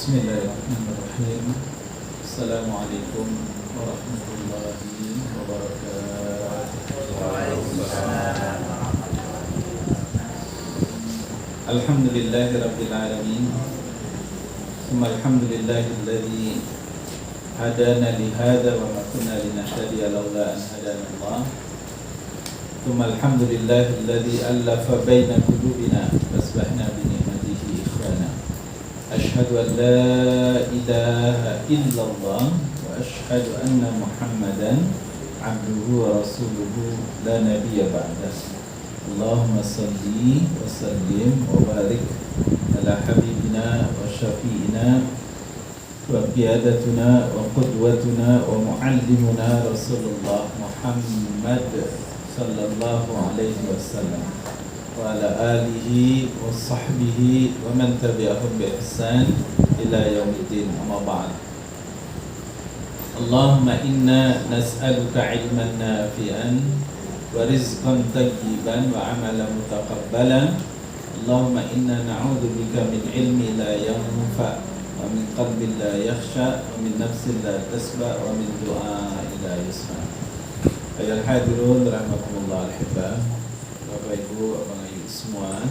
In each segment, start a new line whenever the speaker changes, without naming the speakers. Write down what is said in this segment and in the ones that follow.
Bismillahirrahmanirrahim. Assalamualaikum warahmatullahi wabarakatuh. Alhamdulillahi rabbil alamin. Tsumma alhamdulillahilladzi hadana li hadza wa ma kunna linahtadiya laula an hadana Allah. Tsumma alhamdulillahilladzi allafa baina qulubina fasbahna bi ni'matihi ikhwana. Asyhadu an la ilaha illallah wa asyhadu anna Muhammadan abduhu wa rasuluhu la nabiyya ba'dah. Allahumma salli wa sallim wa barik ala habibina wa syafi'ina wa qiyadatuna wa qudwatuna wa muallimuna Rasulullah Muhammad sallallahu alaihi wasallam wa ala alihi wa sahbihi wa man tabi'ahum bi ihsan ila yaumiddin, amma ba'd. Allahumma inna nas'aluka ilman nafi'an wa rizqan tayyiban wa amalan mutaqabbalan. Allahumma inna na'udzu bika min ilmi la yanfa' wa min qalbin la yakhsha wa min nafsin la tasba' wa min du'ain la yusma'. Ayuhal hadirun rahimakumullah al-hibba, Bapak Ibu, Abang Ayu semua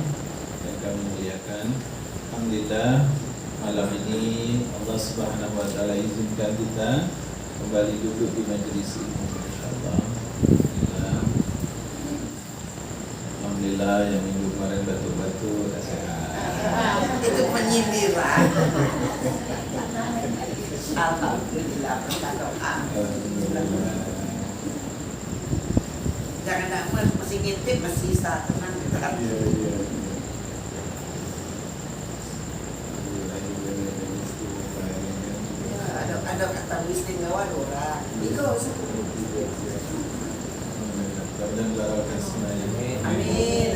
yang kami muliakan. Alhamdulillah, malam ini Allah Subhanahu wa taala izinkan kita kembali duduk di majelis ini, insyaallah. Alhamdulillah, yang minggu kemarin batuk-batuk dah sehat.
Itu menyindir. Alhamdulillah, berkat doa. Jangan nak masih ngintip, masih bisa tenang gitu kan. Ada kata istimewa orang. Itu amin.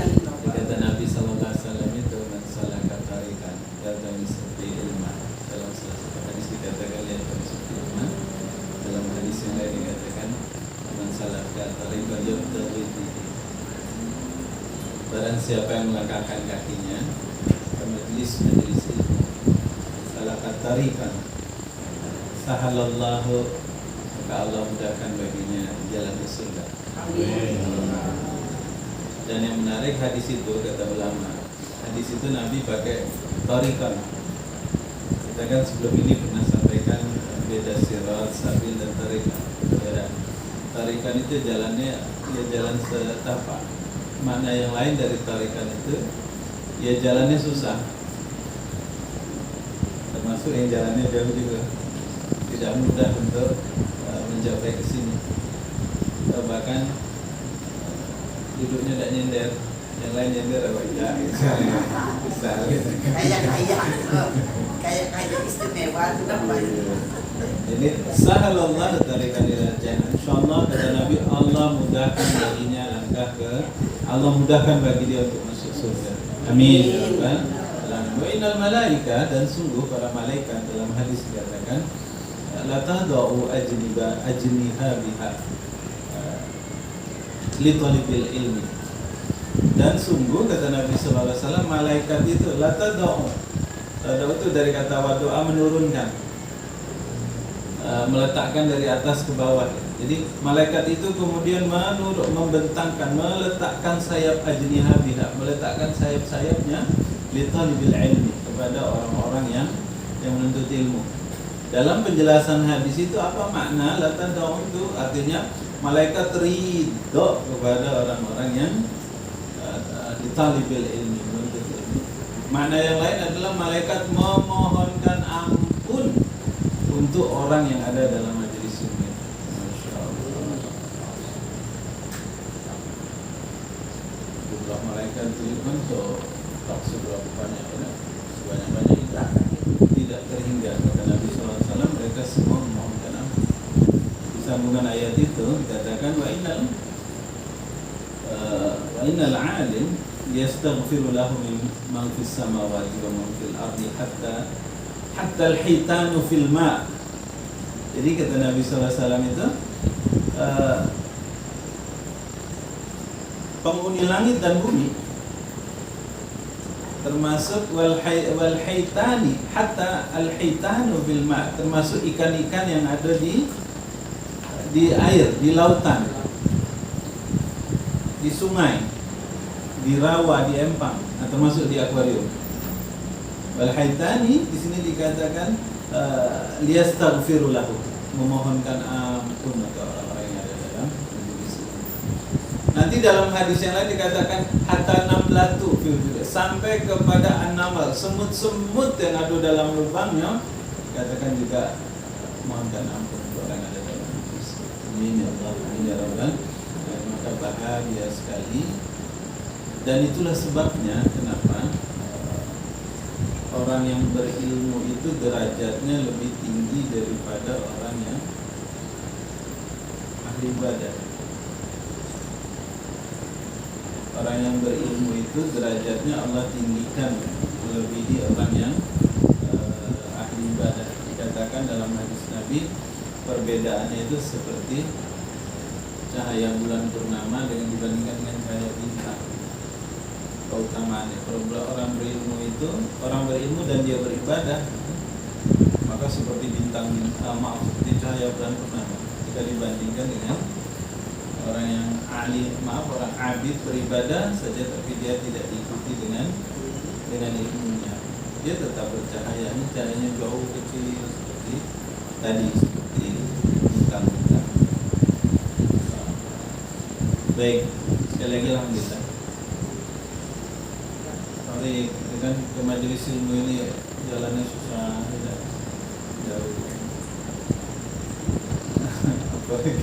Kata Nabi sallallahu alaihi wasallam itu, man salaka tariqan yaltamisu fihi ilman. Dalam salah satu hadis dikatakan yaltamisu fihi ilman. Dalam hadis yang lain dikatakan man salaka tariqan yabtaghi fihi. Barang siapa yang melangkahkan kakinya ke majelis-majelis ilmu, salaka tariqan, sahalallahu, maka Allah mudahkan baginya jalan ke surga.
Amin.
Dan yang menarik hadis itu, kata ulama, hadis itu Nabi pakai tariqan. Kita kan sebelum ini pernah sampaikan beda sirat, sabil dan tariqan. Ya, tariqan itu jalannya ya jalan setapak. Makna yang lain dari tariqan itu ya jalannya susah. Termasuk yang jalannya jauh juga, tidak mudah untuk mencapai ke sini. Bahkan duduknya tidak nyender, yang lain nyender apa ya? Besar.
Kayak istimewa itu apa?
Jadi sahalallah tariqan ila jannah. Insyaallah kata Nabi, Allah mudahkan baginya langkah ke, Allah mudahkan bagi dia untuk masuk surga. Amin ya rabbal alamin. Wa innal malaika, dan sungguh para malaikat dalam hadis dikatakan la tadau ajniha biha li talibil ilmi. Dan sungguh kata Nabi sallallahu alaihi wasallam, malaikat itu la tadau itu dari kata wadu'a, menurunkan, meletakkan dari atas ke bawah. Jadi malaikat itu kemudian membentangkan, meletakkan sayap ajniha biha, meletakkan sayap-sayapnya li talibil ilmi, kepada orang-orang yang menuntut ilmu. Dalam penjelasan hadis itu apa makna la tadau itu? Artinya malaikat ridho kepada orang-orang yang ditalibil ilmi, menuntut ilmu. Makna yang lain adalah malaikat memohonkan ampun untuk orang yang ada dalam majelis ini. Masya Allah. Jumlah malaikat itu untuk tak seberapa banyak, sebanyak-banyak itu. sambungan ayat itu dikatakan wa innal alim yastaghfiru lahu man fis samawati wa man fil ardi hatta al-hitanu fil ma'. Jadi kata Nabi SAW itu penghuni langit dan bumi termasuk wal haitani hatta al-hitanu fil ma', termasuk ikan-ikan yang ada di air, di lautan, di sungai, di rawa, di empang, termasuk di akuarium. Wal haitani di sini dikatakan liyastaghfiru lahu, memohonkan ampun untuk orang-orang yang ada dalam bumi. Nanti dalam hadis yang lain dikatakan hatta namlatu sampai kepada an-namal, semut-semut yang ada dalam lubangnya, dikatakan juga mohonkan ampun untuk orang yang ada dalam bumi. Amin ya Allah, amin ya Rabbal. Maka bahagia sekali, dan itulah sebabnya kenapa orang yang berilmu itu derajatnya lebih tinggi daripada orang yang ahli ibadah. Orang yang berilmu itu derajatnya Allah tinggikan melebihi orang yang ahli ibadah. Dikatakan dalam hadis Nabi, perbedaannya itu seperti cahaya bulan purnama dibandingkan dengan cahaya bintang. Keutamaannya, kalau orang berilmu itu, orang berilmu dan dia beribadah, maka seperti seperti cahaya bulan purnama jika dibandingkan dengan orang yang orang abid beribadah saja tapi dia tidak diikuti dengan ilmunya, dia tetap bercahaya. Ini cahayanya jauh kecil seperti tadi, seperti bintang-bintang. Baik, sekali lagi alhamdulillah. Sorry, kan ke majelis ilmu ini jalannya susah, tidak jauh. Apa lagi?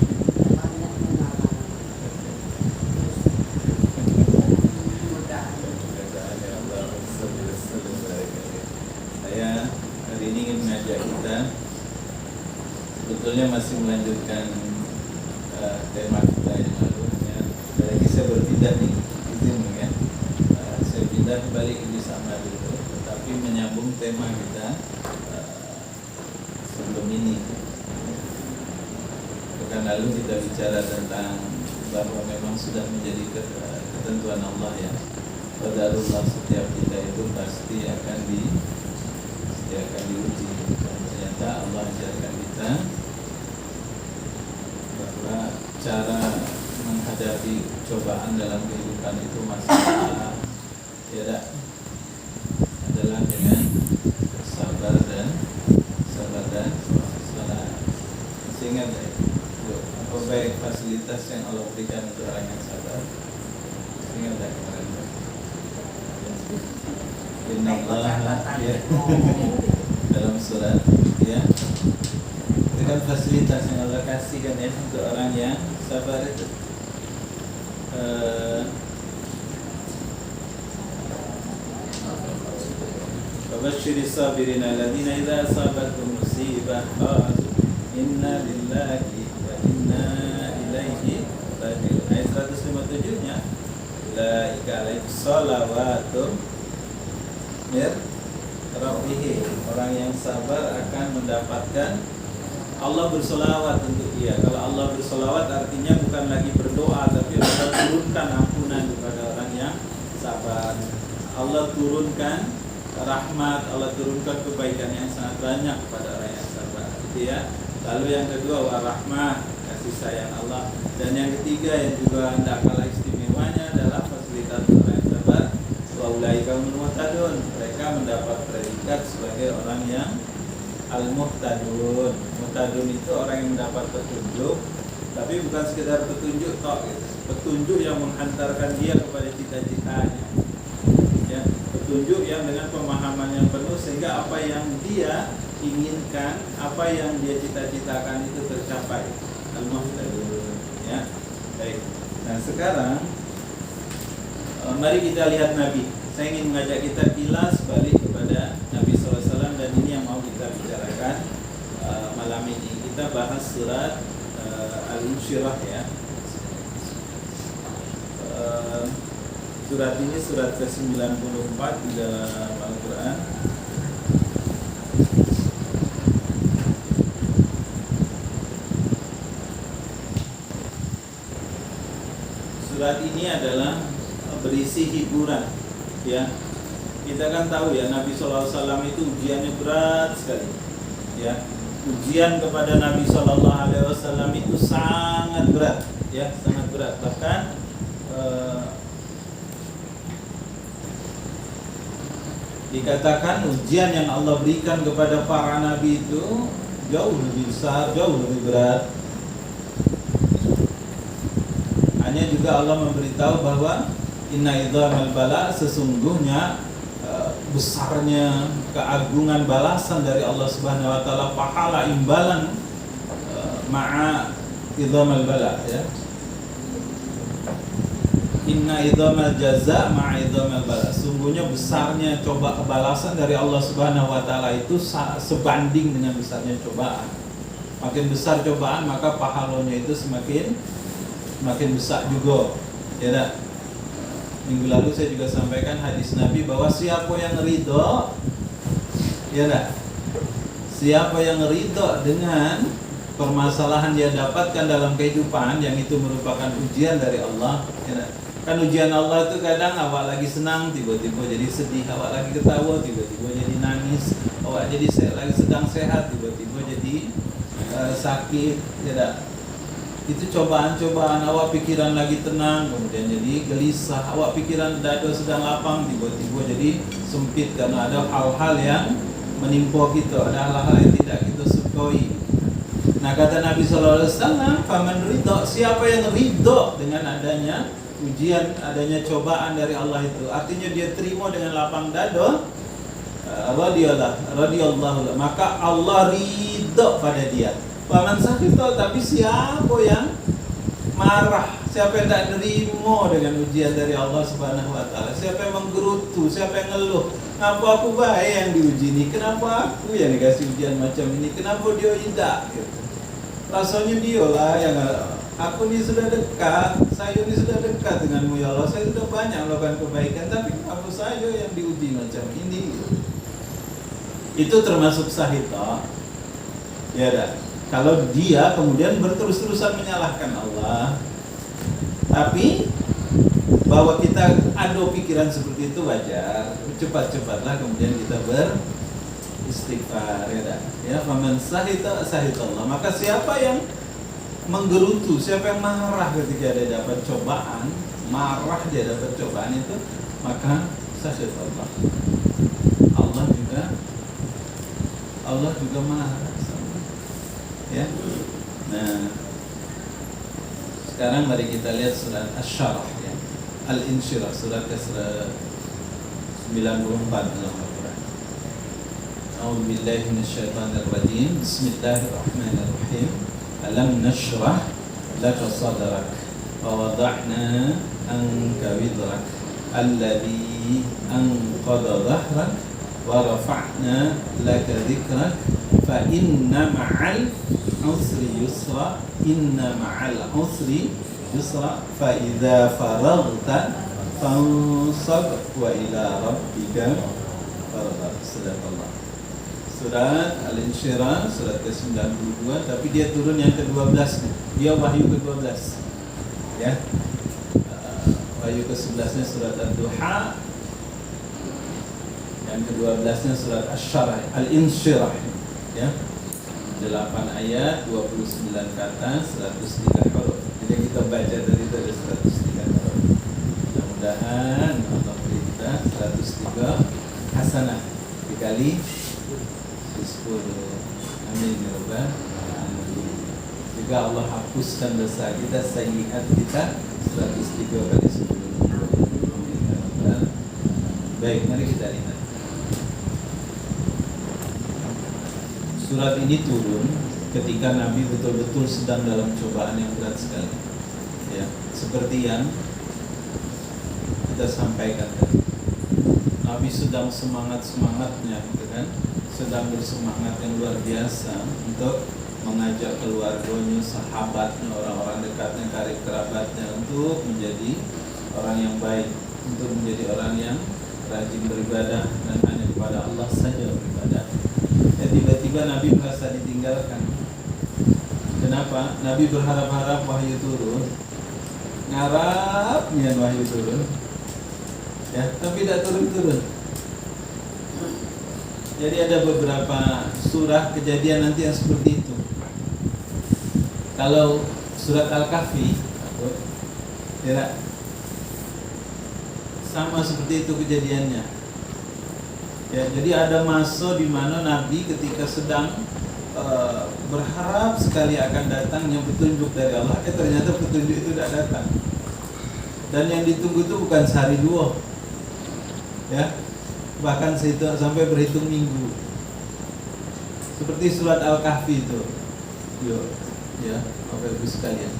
Saya hari ini ingin mengajak kita, sebetulnya masih melanjutkan tema kita yang lalu. Lagi saya berpindah nih, izin ya. Saya pindah balik ini sama dulu, tetapi menyambung tema kita sebelum ini. Pekan lalu kita bicara tentang bahwa memang sudah menjadi ketentuan Allah ya. Qadarullah, setiap kita itu pasti akan diuji. Dan ternyata Allah ajarkan kita bahwa cara menghadapi cobaan dalam kehidupan itu masalah adalah dengan sabar dan salat. Sehingga apa baik fasilitas yang Allah berikan untuk orang yang sabar. Sehingga kemarin Innallaha ya dalam surat ya, itu kan fasilitas yang Allah kasihkan ya untuk orang yang sabar itu. Fabashshiri sabirina alladzina idza asabathum musibah qalu inna lillahi wa inna ilaihi raji'un. Ayat 157-nya, ulaika alaihim shalawatum mir rabbihim, orang yang sabar akan mendapatkan Allah bersolawat untuk dia. Kalau Allah bersolawat artinya bukan lagi berdoa, tapi Allah turunkan ampunan kepada orang yang sabar. Allah turunkan rahmat, Allah turunkan kebaikan yang sangat banyak kepada orang yang sabar. Gitu ya. Lalu yang kedua warahmah, kasih sayang Allah. Dan yang ketiga yang juga tidak kalah istimewanya adalah fasilitas orang yang sabar. Wa ulaika humul muhtadun, mereka mendapat predikat sebagai orang yang al-muhtadun. Muhtadun itu orang yang mendapat petunjuk, tapi bukan sekedar petunjuk tok gitu. Petunjuk yang menghantarkan dia kepada cita-citanya. Ya, petunjuk yang dengan pemahaman yang penuh sehingga apa yang dia inginkan, apa yang dia cita-citakan itu tercapai. Al-muhtadun. Ya. Baik. Nah, sekarang mari kita lihat Nabi. Saya ingin mengajak kita kilas balik kepada Nabi SAW, dan ini yang mau kita bicarakan malam ini. Kita bahas surat Al-Insyirah ya. Surat ini surat ke-94 di dalam Al-Quran. Surat ini adalah berisi hiburan ya. Kita kan tahu ya, Nabi SAW itu ujiannya berat sekali ya. Ujian kepada Nabi SAW itu sangat berat ya, sangat berat. Bahkan dikatakan ujian yang Allah berikan kepada para nabi itu jauh lebih besar, jauh lebih berat. Hanya juga Allah memberitahu bahwa inna idzamal bala, sesungguhnya besarnya keagungan balasan dari Allah Subhanahu wa taala, pahala imbalan ma'a idzamal bala ya. Inna idzamal jaza ma'a idzamal bala, sungguhnya besarnya coba balasan dari Allah Subhanahu wa taala itu sebanding dengan besarnya cobaan. Makin besar cobaan maka pahalanya itu semakin besar juga ya dah. Minggu lalu saya juga sampaikan hadis Nabi bahwa siapa yang ridho ya dah, siapa yang ridho dengan permasalahan dia dapatkan dalam kehidupan yang itu merupakan ujian dari Allah ya dah. Kan ujian Allah itu kadang awak lagi senang tiba-tiba jadi sedih, awak lagi ketawa tiba-tiba jadi nangis, awak jadi lagi sedang sehat tiba-tiba jadi sakit ya dah. Itu cobaan-cobaan, awak pikiran lagi tenang kemudian jadi gelisah, awak pikiran dada sedang lapang tiba-tiba jadi sempit karena ada hal-hal yang menimpa kita, ada hal-hal yang tidak kita sukoi. Nah kata Nabi SAW, faman ridho, siapa yang ridho dengan adanya ujian, adanya cobaan dari Allah itu, artinya dia terima dengan lapang dada, radhiyallahu, maka Allah ridho pada dia. Paman sakito, tapi siapa yang marah, siapa yang tak nerima dengan ujian dari Allah Subhanahu wa taala, siapa yang menggerutu, siapa yang ngeluh, kenapa aku baik yang diuji ini, kenapa aku yang dikasih ujian macam ini, kenapa dia tidak gitu. Rasanya dia lah yang, aku ini sudah dekat, saya ini sudah dekat denganmu ya Allah, saya sudah banyak melakukan kebaikan, tapi kenapa saya yang diuji macam ini gitu. Itu termasuk sahita ya dah. Kalau dia kemudian berterus-terusan menyalahkan Allah, tapi bahwa kita ada pikiran seperti itu wajar. Cepat-cepatlah kemudian kita beristighfar ya dah. Ya, faman sahita Allah. Maka siapa yang menggerutu, siapa yang marah ketika dia dapat cobaan, marah dia dapat cobaan itu, maka sahita Allah. Allah juga marah. Ya. Nah, sekarang mari kita lihat surat Asy-Syarah ya. Al-Insyirah, surat ke-94 dalam Al-Quran. A'udzu billahi minasyaitonir rajim. Bismillahirrahmanirrahim. Alam nashrah laka sadrak wa wada'na anka wizrak alladhi anqadha dhahrak wa rafa'na laka dhikrak fa inna ma'al usri yusra, inna ma'al usri yusra, fa idza faraghta fansab wa ila rabbika farghab. Sadaqallah. Surat Al-Insyirah, surat ke-92, tapi dia turun yang ke-12 nih. Dia wahyu ke-12 ya. Wahyu ke-11-nya surat Ad-Duha, yang ke-12-nya surat Asy-Syarah, Al-Insyirah ya. 8 ayat, 29 kata, 103 huruf. Jadi kita baca tadi itu ada 103 huruf. Mudah-mudahan Allah beri kita 103 hasanah dikali 10. Amin ya rabbal alamin. Juga Allah hapuskan dosa kita, sayyiat kita 103 kali 10. Amin ya rabbal. Baik, mari kita lihat. Surat ini turun ketika Nabi betul-betul sedang dalam cobaan yang berat sekali ya, seperti yang kita sampaikan tadi. Nabi sedang semangat-semangatnya gitu kan, sedang bersemangat yang luar biasa untuk mengajak keluarganya, sahabatnya, orang-orang dekatnya, karib kerabatnya untuk menjadi orang yang baik, untuk menjadi orang yang rajin beribadah dan hanya kepada Allah saja beribadah. Dan tiba-tiba Nabi merasa ditinggalkan. Kenapa? Nabi berharap-harap wahyu turun, ngarapnya wahyu turun, ya, tapi tidak turun-turun. Jadi ada beberapa surah kejadian nanti yang seperti itu. Kalau surat Al-Kahfi, ya, sama seperti itu kejadiannya. Ya, jadi ada masa di mana Nabi ketika sedang berharap sekali akan datangnya petunjuk dari Allah, ternyata petunjuk itu tidak datang. Dan yang ditunggu itu bukan sehari dua, ya, bahkan sampai berhitung minggu. Seperti surat Al-Kahfi itu, ya, Bapak Ibu sekalian.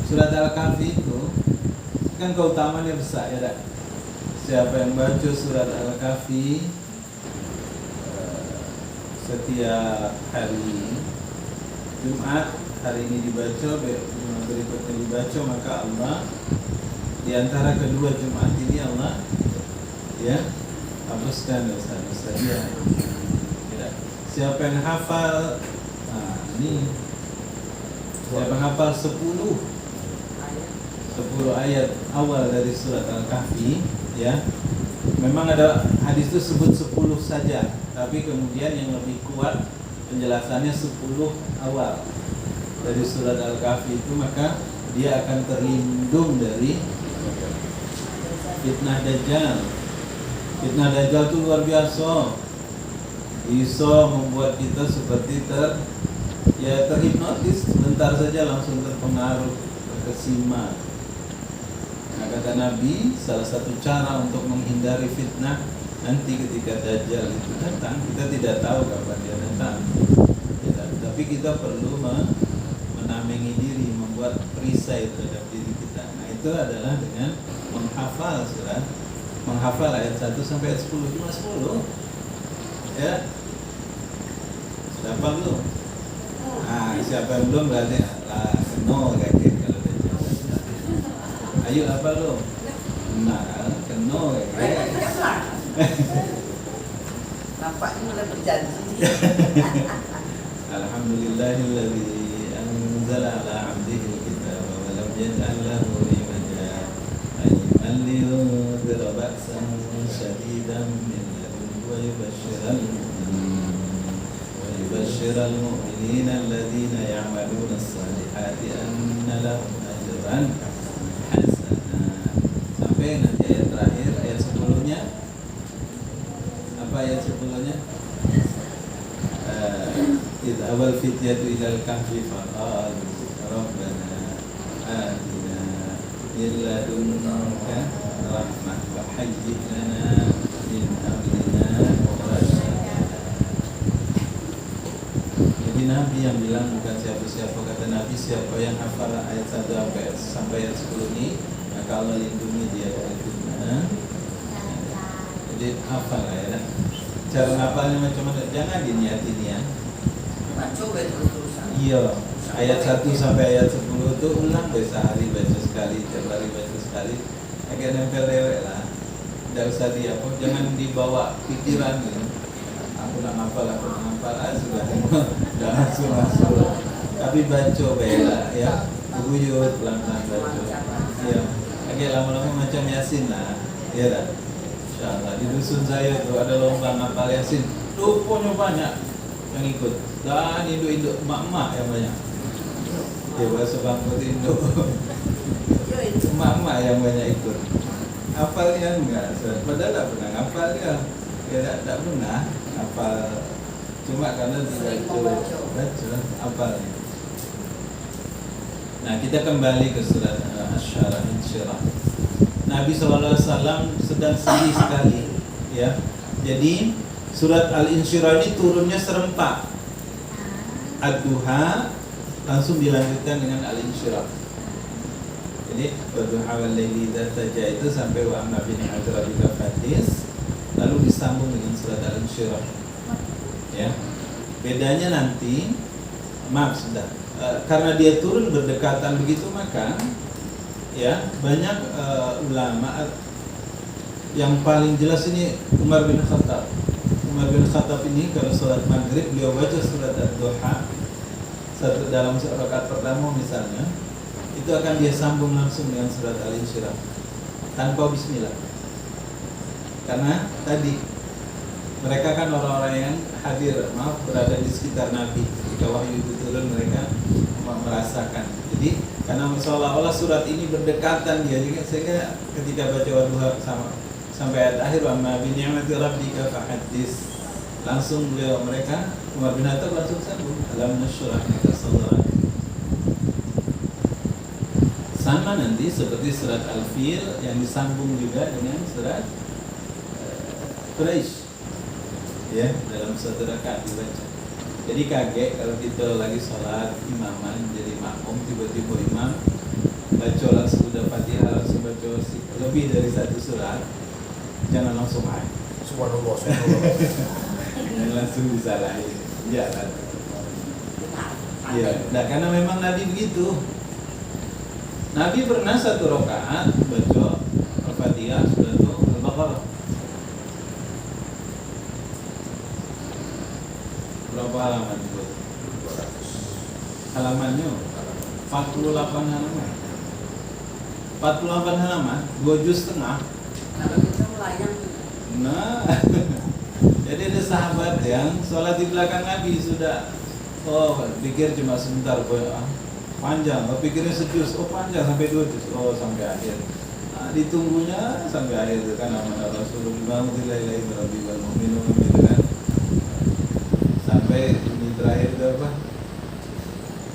Surat Al-Kahfi itu kan keutamaannya besar, ya, tak? Siapa yang baca surat Al-Kahfi setiap hari Jumat, hari ini dibaca, berikutnya dibaca, maka Allah di antara kedua Jumat ini Allah, ya, hapuskan dosa-dosa dia. Ya. Siapa yang hafal, ini siapa yang hafal 10 ayat awal dari surat Al-Kahfi, ya. Memang ada hadis itu sebut 10 saja, tapi kemudian yang lebih kuat penjelasannya 10 awal dari surat Al-Kahfi itu, maka dia akan terlindung dari fitnah Dajjal. Fitnah Dajjal itu luar biasa, bisa membuat kita seperti terhipnotis, sebentar saja langsung terpengaruh, terkesima. Nah, kata Nabi, salah satu cara untuk menghindari fitnah nanti ketika Dajjal itu datang, kita tidak tahu kapan dia datang, ya, tapi kita perlu menamengi diri, membuat perisai terhadap diri kita. Nah, itu adalah dengan menghafal surat, menghafal ayat 1 sampai ayat 10, cuma 10, ya. Sudah apa belum? Siapa yang belum berarti keno kayak gitu. Ayo apa lo? Nah, keno kayak gitu.
Nampaknya udah berjanji.
Alhamdulillahilladzi anzala ala 'abdihi al-kitaba wa lam yaj'al lahu iwaja qayyiman liyunzira ba'san shadidan min ladunhu wa yubashshiral mu'minina alladhina ya'maluna as-salihati anna lahum ajran hasanah. Sampai nanti ayat terakhir, ayat 10-nya. Apa ayat 10-nya? Idh awal fityatu ilal kahfi faqalu rabbana atina min ladunka rahmah wa hayyi' lana min amrina rasyada. Jadi Nabi yang bilang, bukan siapa-siapa. Kata Nabi, siapa yang hafal ayat 1 sampai ayat 10 ini, maka Allah lindungi dia dari fitnah. Jadi hafal ya. Cara ngapalnya macam mana? Jangan diniatin ya.
Coba terus-terusan.
Iya, ayat 1 sampai ayat 10 itu ulang sehari baca sekali, tiap hari baca sekali. Agak nempel dewek lah. Tidak usah jangan dibawa pikiran gitu. Aku nak ngapal, sudah langsung. Tapi baca bela ya, buyut pelan-pelan baca. Iya, agak lama-lama macam Yasin lah, ya dah. Insyaallah di dusun saya tuh ada lomba ngapal Yasin, rupanya banyak yang ikut, dan induk-induk emak-emak yang banyak. Ya bahasa bangkut induk, emak-emak yang banyak ikut. Hafalnya enggak, padahal tak pernah ngapal dia, tak pernah hafal, cuma karena baca hafalnya. Nah, kita kembali ke surat Asy-Syarah. Nabi SAW sedang sedih sekali, ya. Jadi surat Al-Insyirah ini turunnya serempak. Ad-Duha langsung dilanjutkan dengan Al-Insyirah. Jadi Wadduha wal laili idza saja itu sampai wa amma bi ni'mati rabbika fatis, lalu disambung dengan surat Al-Insyirah. Ya. Bedanya nanti maaf sudah. Karena dia turun berdekatan begitu, maka ya banyak ulama yang paling jelas ini Umar bin Khattab. Umar bin Khattab ini kalau sholat maghrib beliau baca surat Ad-Duha dalam rakaat pertama misalnya, itu akan dia sambung langsung dengan surat Al-Insyirah tanpa bismillah. Karena tadi mereka kan orang-orang yang hadir, berada di sekitar Nabi ketika wahyu itu turun, mereka merasakan. Jadi karena seolah-olah surat ini berdekatan dia juga, sehingga ketika baca Wadduha sampai ayat akhir wa bi ni'mati rabbika fahaddits, langsung mereka Umar bin Khattab langsung sambung alam nashrah laka sadrak. Sama nanti seperti surat Al-Fil yang disambung juga dengan surat Quraisy, ya, dalam satu rakaat dibaca. Jadi kaget kalau kita lagi sholat imaman jadi makmum, tiba-tiba imam baca langsung udah Fatihah, langsung baca lebih dari satu surat, jangan langsung ayat.
Subhanallah.
Dan langsung disalahin. Ya kan? Ya, nah, karena memang Nabi begitu. Nabi pernah satu rakaat baca Al-Fatihah sudah tuh Al-Baqarah. Berapa halaman itu? Halamannya 48 halaman. 48 halaman, 2 juz setengah.
Kalau kita melayang,
Nah, jadi ada sahabat yang sholat di belakang Nabi sudah, pikir cuma sebentar, panjang, pikirnya sejus, panjang sampai 2 juz, sampai akhir. Nah, ditunggunya sampai akhir itu kan amanah Rasulullah ilaihi rabbi wal mu'minun gitu kan. Sampai ini terakhir itu apa?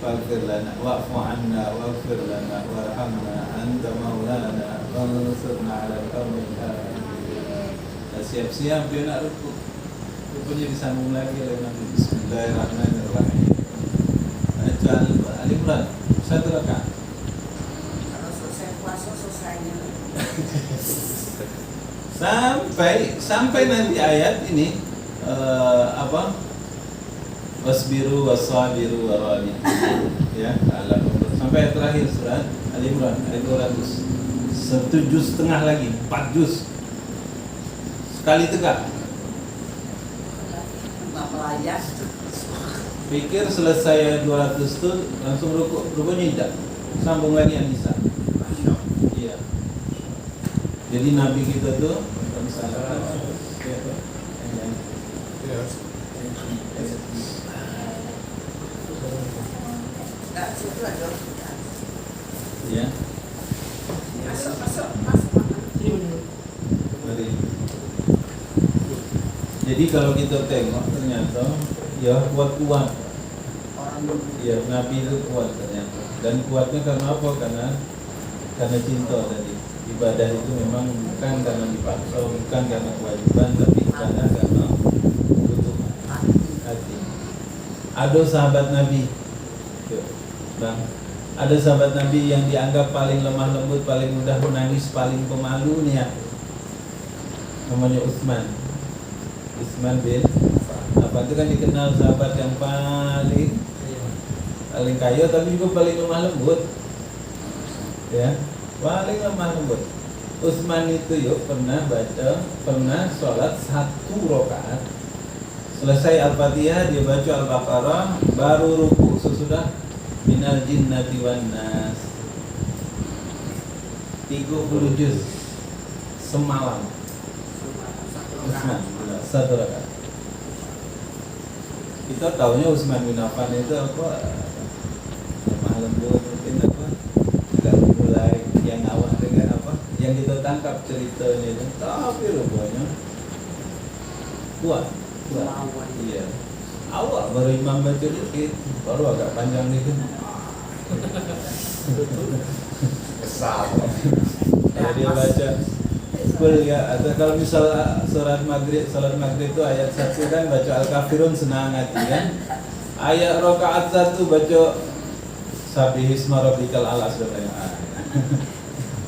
Faghfir lana wa'fu 'anna waghfir lana warhamna anta maulana wansurna 'alal qaumil kafirin. Siap-siap dia nak rukuk, rukuknya disambung lagi oleh Nabi. Bismillahirrahmanirrahim. Baca Al-Imran satu rakaat.
kalau selesai puasa selesainya.
sampai nanti ayat ini wasbiru wasabiru warabitu, ya, sampai ayat terakhir surat Al-Imran ayat 200. 1 juz setengah lagi, 4 juz sekali tegak.
Nggak melayang.
Pikir selesai ayat 200 itu langsung rukuknya tidak, sambung lagi An-Nisa. Iya. Jadi Nabi kita tuh misalnya
Nggak, situ ada.
ya.
Masuk.
Mari. Jadi kalau kita tengok ternyata ya kuat-kuat.
Orang dulu.
Ya, Nabi itu kuat ternyata. Dan kuatnya karena apa? Karena cinta tadi. Ibadah itu memang bukan karena dipaksa, bukan karena kewajiban, tapi karena kebutuhan hati. Ada sahabat Nabi, Bang, ada sahabat Nabi yang dianggap paling lemah lembut, paling mudah menangis, paling pemalu nih ya. Namanya Utsman bin Affan. Itu kan dikenal sahabat yang paling kaya, tapi juga paling lemah lembut, ya, paling lemah lembut. Utsman itu pernah sholat 1 rakaat, selesai Al-Fatihah dia baca Al-Baqarah, baru ruku sesudah minal jinnati wan nas, 30 juz semalam. Utsman 1 rakaat. Kita tahunya Utsman bin Affan itu apa? Lemah lembut, mungkin apa? Tidak mulai yang awal dengan apa? Yang kita tangkap ceritanya itu, tapi rupanya kuat. Iya. Awal baru imam baca dikit, baru agak panjang dikit.
Kesal.
Kalau dia baca ya, atau kalau misal salat maghrib itu ayat 1 kan baca Al-Kafirun senang hati kan. Ayat rakaat 1 baca Sabbihisma rabbikal a'la sebenarnya.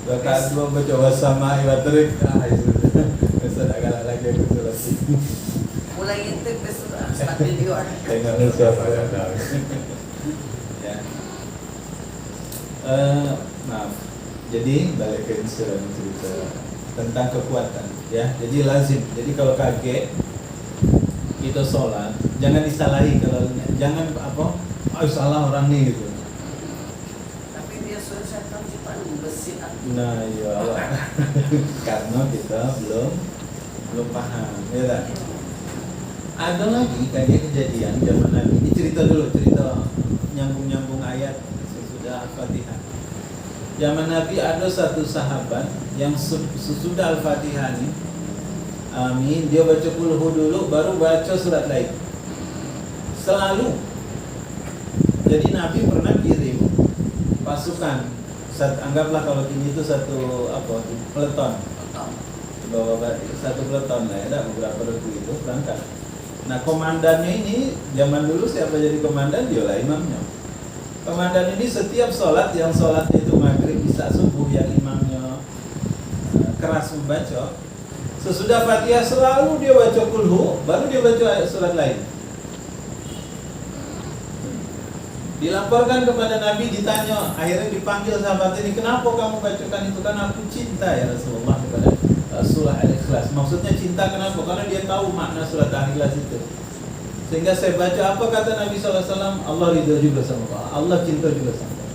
Rakaat 2 baca wasama'i wa tarik. Itu. Bisa tak kalah lagi aku salat.
Mulai intip ke surat video.
Tengok siapa. Ya. Maaf. Jadi balik ke Instagram cerita tentang kekuatan, ya. Jadi lazim. Jadi kalau kaget kita sholat, jangan disalahi kalau jangan salah orang nih gitu.
Tapi dia suruh saya tahu sih Pak besi.
Nah, iya. Karena kita belum paham, ya tak? Ada lagi kayak kejadian zaman Nabi. Ini cerita nyambung ayat sesudah Al-Fatihah. Zaman Nabi ada satu sahabat yang sesudah Al-Fatihah nih, amin, dia baca kulhu dulu baru baca surat lain. Selalu. Jadi Nabi pernah kirim pasukan, anggaplah kalau ini itu satu peleton. Bawa satu peleton lah, ada beberapa regu itu berangkat. Nah, komandannya ini zaman dulu siapa jadi komandan? Dialah imamnya. Komandan ini setiap sholat yang sholatnya itu maghrib, isya, subuh yang imamnya keras membaca, sesudah Fatihah selalu dia baca kulhu, baru dia baca surat lain. Dilaporkan kepada Nabi, ditanya, akhirnya dipanggil sahabat ini, kenapa kamu bacakan itu? Karena aku cinta ya Rasulullah kepada surah Al-Ikhlas. Maksudnya cinta kenapa? Karena dia tahu makna surat Al-Ikhlas itu. Sehingga saya baca apa kata Nabi SAW, Allah ridho juga sama Allah, Allah cinta juga sama Allah.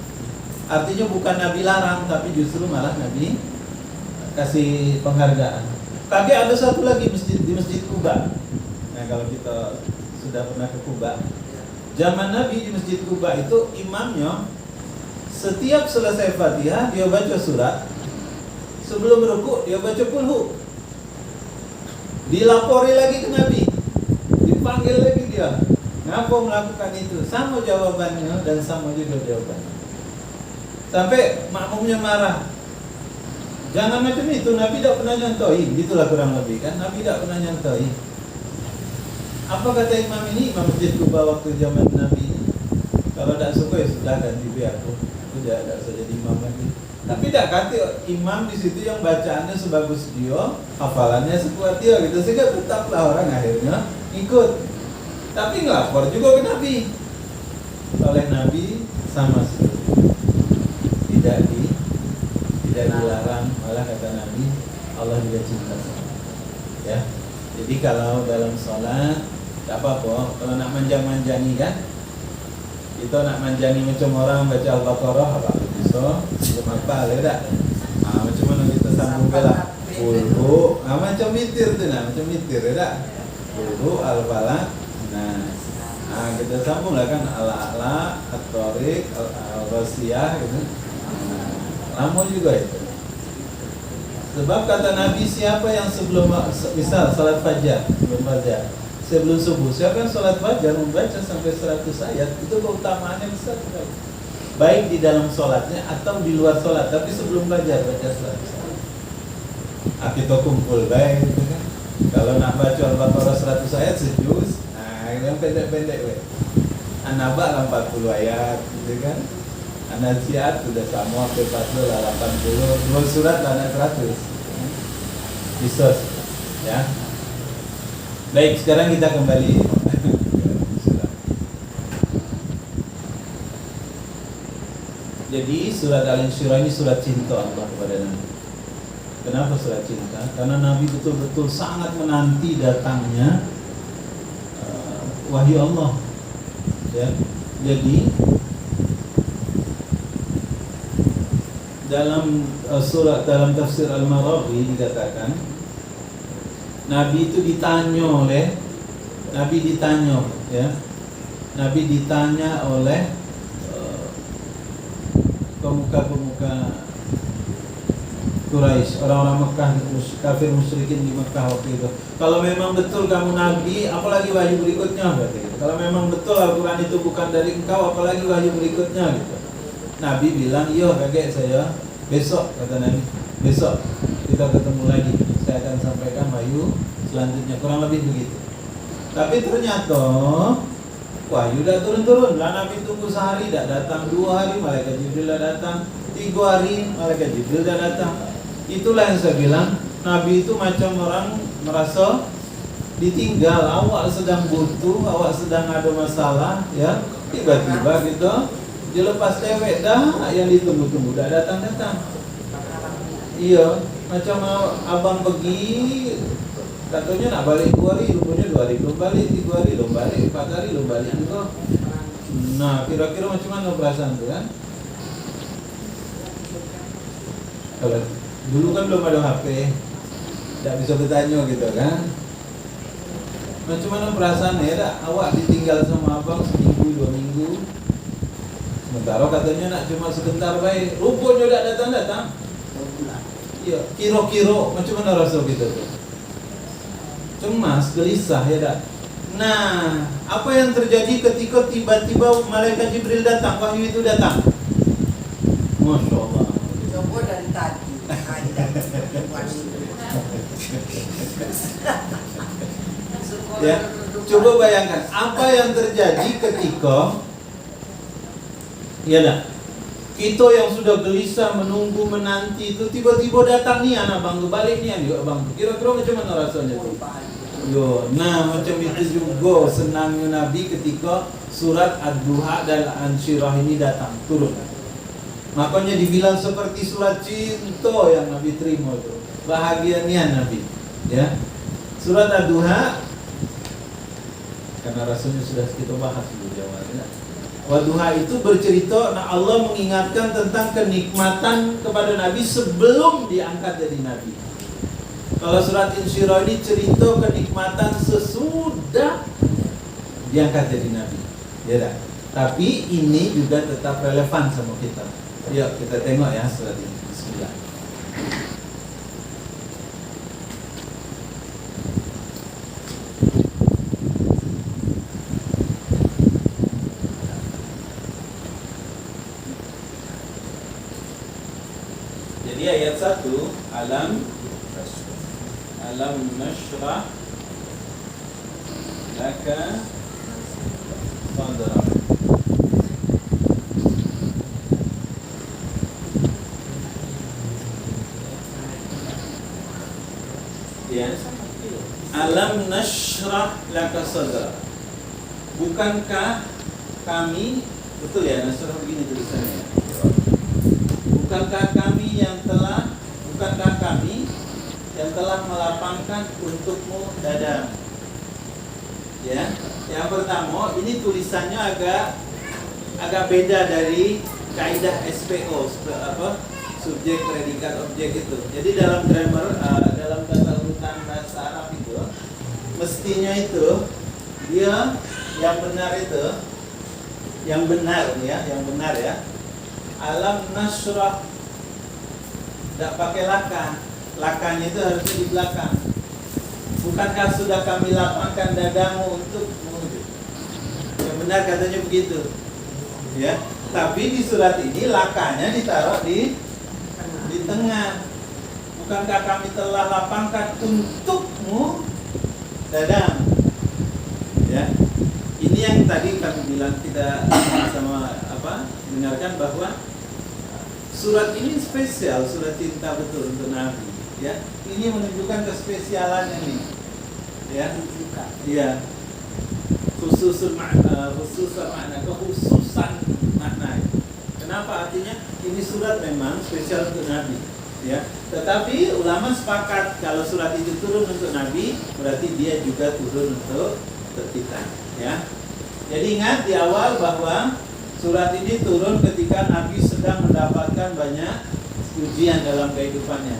Artinya bukan Nabi larang, tapi justru malah Nabi kasih penghargaan. Tapi ada satu lagi di Masjid Kuba. Nah, kalau kita sudah pernah ke Kuba, zaman Nabi di Masjid Kuba itu imamnya setiap selesai Fatihah dia baca surat, sebelum rukuk dia baca kulhu, dilapori lagi ke Nabi, dipanggil lagi dia, ngapa melakukan itu, sama jawabannya dan sama juga jawabannya, sampai makmumnya marah. Jangan macam itu, Nabi tidak pernah nyontohi, gitulah kurang lebih kan, Nabi tidak pernah nyontohi. Apa kata imam ini, imam Masjid Kuba waktu zaman Nabi ini? Kalau tidak suka ya sudah ganti biar aku tidak usah jadi imam lagi. Tapi tidak kata imam di situ yang bacaannya sebagus dia, hafalannya sekuat dia gitu, sehingga tetaplah orang akhirnya ikut. Tapi ngelapor juga ke Nabi. Oleh Nabi sama sekali tidak dilarang, malah kata Nabi Allah juga cinta sama. Ya. Jadi kalau dalam sholat tak apa-apa, kalau nak manjang-manjangi kan, kita nak manjangi macam orang baca Al-Baqarah apa bisa, belum apa ya tak? Macam mana kita sambung belah kulhu, macam mitir tu lah, macam mitir ya tak? Kulhu, Al-Falaq, kita sambung lah kan Al-A'la, At-Tariq, Al-Rasiyah gitu. Lama juga itu. Sebab kata Nabi, siapa yang sebelum misal salat fajar, sebelum subuh, siapa yang salat fajar membaca sampai 100 ayat, itu keutamaannya besar sekali. Baik di dalam salatnya atau di luar salat, tapi sebelum fajar baca 100 ayat. Kita kumpul baik gitu kan. Kalau nak baca Al-Baqarah 100 ayat sejus, yang pendek-pendek weh. An-Naba 40 ayat gitu kan. An-Nazi'at sudah sama sampai 40 lah 80, 2 surat lah 100. Bisa ya. Baik, sekarang kita kembali. Jadi surat Al-Insyirah ini surat cinta Allah kepada Nabi. Kenapa surat cinta? Karena Nabi betul-betul sangat menanti datangnya wahyu Allah. Ya. Jadi dalam dalam tafsir Al-Maraghi dikatakan Nabi itu ditanya oleh pemuka-pemuka Quraisy, orang-orang Mekah, kafir musyrikin di Mekah waktu itu. Kalau memang betul kamu Nabi, apalagi wahyu berikutnya gitu. Kalau memang betul Al-Quran itu bukan dari engkau, apalagi wahyu berikutnya gitu. Nabi bilang, iya kakek saya, besok kata Nabi, besok kita ketemu lagi, saya akan sampaikan wahyu selanjutnya, kurang lebih begitu. Tapi ternyata wahyu dah turun-turun. Lah Nabi tunggu sehari dah datang, 2 hari malaikat Jibril dah datang, 3 hari malaikat Jibril dah datang. Itulah yang saya bilang, Nabi itu macam orang merasa ditinggal, awak sedang butuh, awak sedang ada masalah, ya, tiba-tiba gitu, dia lepas cewek dah, yang ditunggu-tunggu dah datang-datang. Iya, macam abang pergi, katanya nak balik 2 hari, rupanya 2 hari belum balik, 3 hari belum balik, 4 hari belum balik engkau. Nah, kira-kira macam mana perasaan tu kan? Kalau dulu kan belum ada HP, tak bisa bertanya gitu kan? Macam mana perasaannya tak? Awak ditinggal sama abang seminggu, 2 minggu. Sementara katanya nak cuma sebentar baik, rupanya tak datang-datang. Ya, kira-kira macam mana rasa kita tu? Cemas, gelisah ya tak? Nah, apa yang terjadi ketika tiba-tiba malaikat Jibril datang, wahyu itu datang? Masya Allah.
Coba dari tadi.
Ya, coba bayangkan apa yang terjadi ketika ya dah kita yang sudah gelisah menunggu menanti itu tiba-tiba datang nih anak bang balik nih anak bang. Kira-kira macam mana rasanya tuh? Yo, nah macam itu juga senangnya Nabi ketika surat Ad-Duha dan An-Syirah ini datang turun. Makanya dibilang seperti surat cinta yang Nabi terima itu. Bahagianya Nabi, ya. Surat Ad-Duha karena rasanya sudah kita bahas dulu jawabannya. Wadduha itu bercerita, nah Allah mengingatkan tentang kenikmatan kepada Nabi sebelum diangkat jadi Nabi. Kalau surat Insyirah ini cerita kenikmatan sesudah diangkat jadi Nabi. Ya dah. Tapi ini juga tetap relevan sama kita. Yuk kita tengok ya surat ini. Bismillah. Jadi ayat 1, alam nashrah laka sadrak. Ya. Alam nashrah laka sadrak. Bukankah kami, betul ya, nashrah begini tulisannya. Bukankah kami yang telah melapangkan untukmu dada? Ya, yang pertama ini tulisannya agak beda dari kaidah SPO, subjek, predikat, objek itu. Jadi dalam grammar, dalam tata urutan bahasa Arab itu, mestinya itu dia yang benar ya. Alam nasrah, tidak pakai laka. Lakanya itu harusnya di belakang. Bukankah sudah kami lapangkan dadamu untukmu? Yang benar katanya begitu. Ya. Tapi di surat ini lakanya ditaruh di tengah. Bukankah kami telah lapangkan untukmu dadamu? Ya. Ini yang tadi kami bilang, kita sama dengarkan bahwa surat ini spesial, surat cinta betul untuk Nabi, ya. Ini menunjukkan kespesialannya nih, ya. Iya. Khususan makna. Kenapa? Artinya ini surat memang spesial untuk Nabi, ya. Tetapi ulama sepakat kalau surat itu turun untuk Nabi, berarti dia juga turun untuk kita, ya. Jadi ingat di awal bahwa surat ini turun ketika Nabi sedang mendapatkan banyak ujian dalam kehidupannya.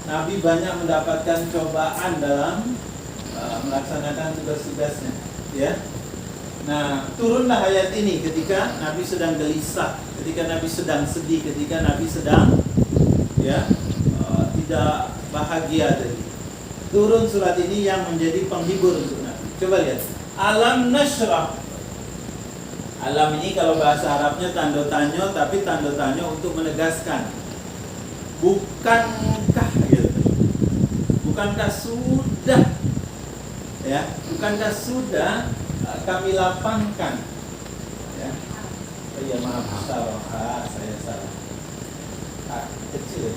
Nabi banyak mendapatkan cobaan dalam melaksanakan tugas-tugasnya, ya. Nah, turunlah ayat ini ketika Nabi sedang gelisah, ketika Nabi sedang sedih, ketika Nabi sedang tidak bahagia tadi. Turun surat ini yang menjadi penghibur untuk Nabi. Coba lihat. Alam nashrah. Alam ini kalau bahasa Arabnya tanda tanya, tapi tanda tanya untuk menegaskan. Bukankah gitu. Bukankah sudah, ya? Bukankah sudah kami lapangkan, ya? Oh iya, maaf, saya salah. Kecil.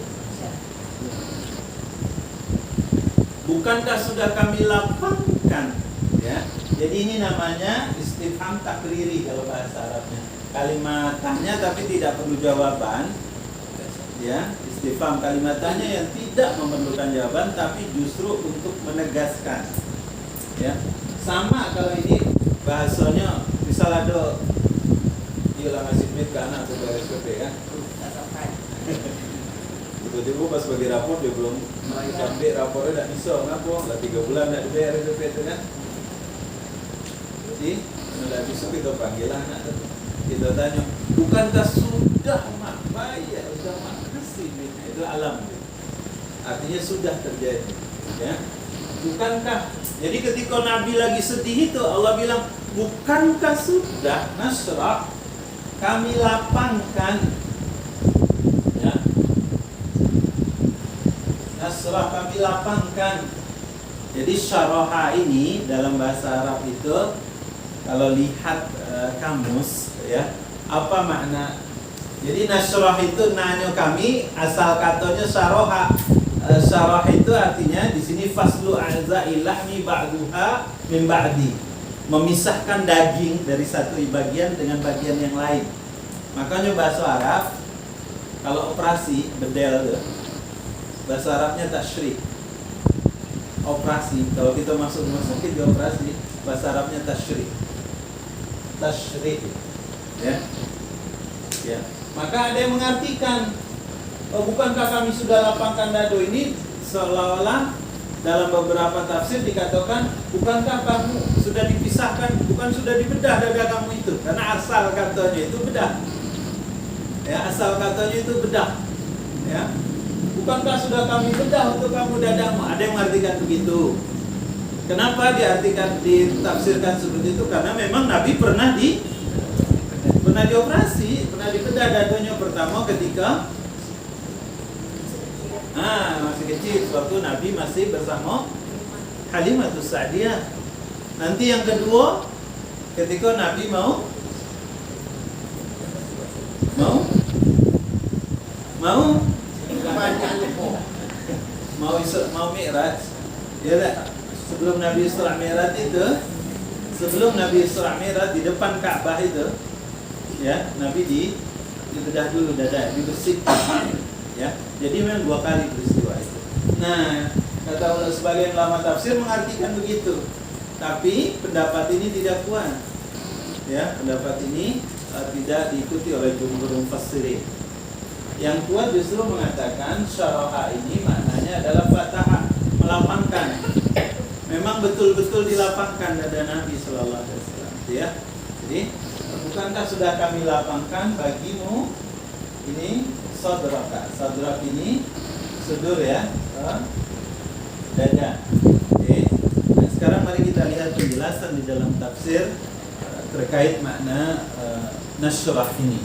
bukankah sudah kami lapangkan? Ya. Jadi ini namanya istifham takriri kalau bahasa Arabnya. Kalimat tanya tapi tidak perlu jawaban. Ya, istifham kalimat tanya yang tidak memerlukan jawaban tapi justru untuk menegaskan. Ya. Sama kalau ini bahasanya misal ada dia lah ngasih duit ke anak atau ke SPP kan. Tiba-tiba pas bagi rapor dia belum sampai rapornya tidak bisa, ngapa? Lah 3 bulan tidak dibayar SPP itu kan. Jadi tidak bisa kita panggil anak itu. Kita tanya, bukankah sudah mak bayar, sudah mak kasih duitnya? Itu alam. Artinya sudah terjadi. Ya. Bukankah? Jadi ketika Nabi lagi sedih itu Allah bilang, bukankah sudah nasrah kami lapangkan, ya, nasrah kami lapangkan. Jadi syaraha ini dalam bahasa Arab itu kalau lihat kamus, ya, apa makna? Jadi nasrah itu nanya kami, asal katanya syaraha. Syarah itu artinya di sini faslu a'za'il lahmi ba'duha min ba'di, memisahkan daging dari satu bagian dengan bagian yang lain. Makanya bahasa Arab kalau operasi bedel, bahasa Arabnya tasyrik. Operasi, kalau kita masuk rumah sakit di operasi, bahasa Arabnya tasyrik. Tasyrik, ya. Ya. Maka ada yang mengartikan, oh, bukankah kami sudah lapangkan dado ini, seolah-olah dalam beberapa tafsir dikatakan, bukankah kamu sudah dipisahkan, bukan sudah dibedah dada kamu itu, karena asal katanya itu bedah. Ya, asal katanya itu bedah. Ya. Bukankah sudah kami bedah untuk kamu dadamu? Ada yang mengartikan begitu. Kenapa ditafsirkan seperti itu? Karena memang Nabi pernah dioperasi, pernah dibedah dadonya pertama ketika masih kecil, waktu Nabi masih bersama Halimatus Sa'diyah. Nanti yang kedua, ketika Nabi mau Mi'raj. Ya, sebelum Nabi Isra Mi'raj itu, di depan Ka'bah itu, ya, Nabi dibedah dulu dada, dibersihkan. Ya, jadi memang 2 kali peristiwa itu. Nah, kata sebagian ulama tafsir mengartikan begitu, tapi pendapat ini tidak kuat. Ya, pendapat ini tidak diikuti oleh jumhur mufassirin. Yang kuat justru mengatakan syaraha ini maknanya adalah fataha, melapangkan. Memang betul-betul dilapangkan dada Nabi sallallahu alaihi wasallam, ya. Jadi, bukankah sudah kami lapangkan bagimu ini sadraka. Sadrak ini sudur, ya, dada. Oke. Nah, sekarang mari kita lihat penjelasan di dalam tafsir terkait makna nasrah ini.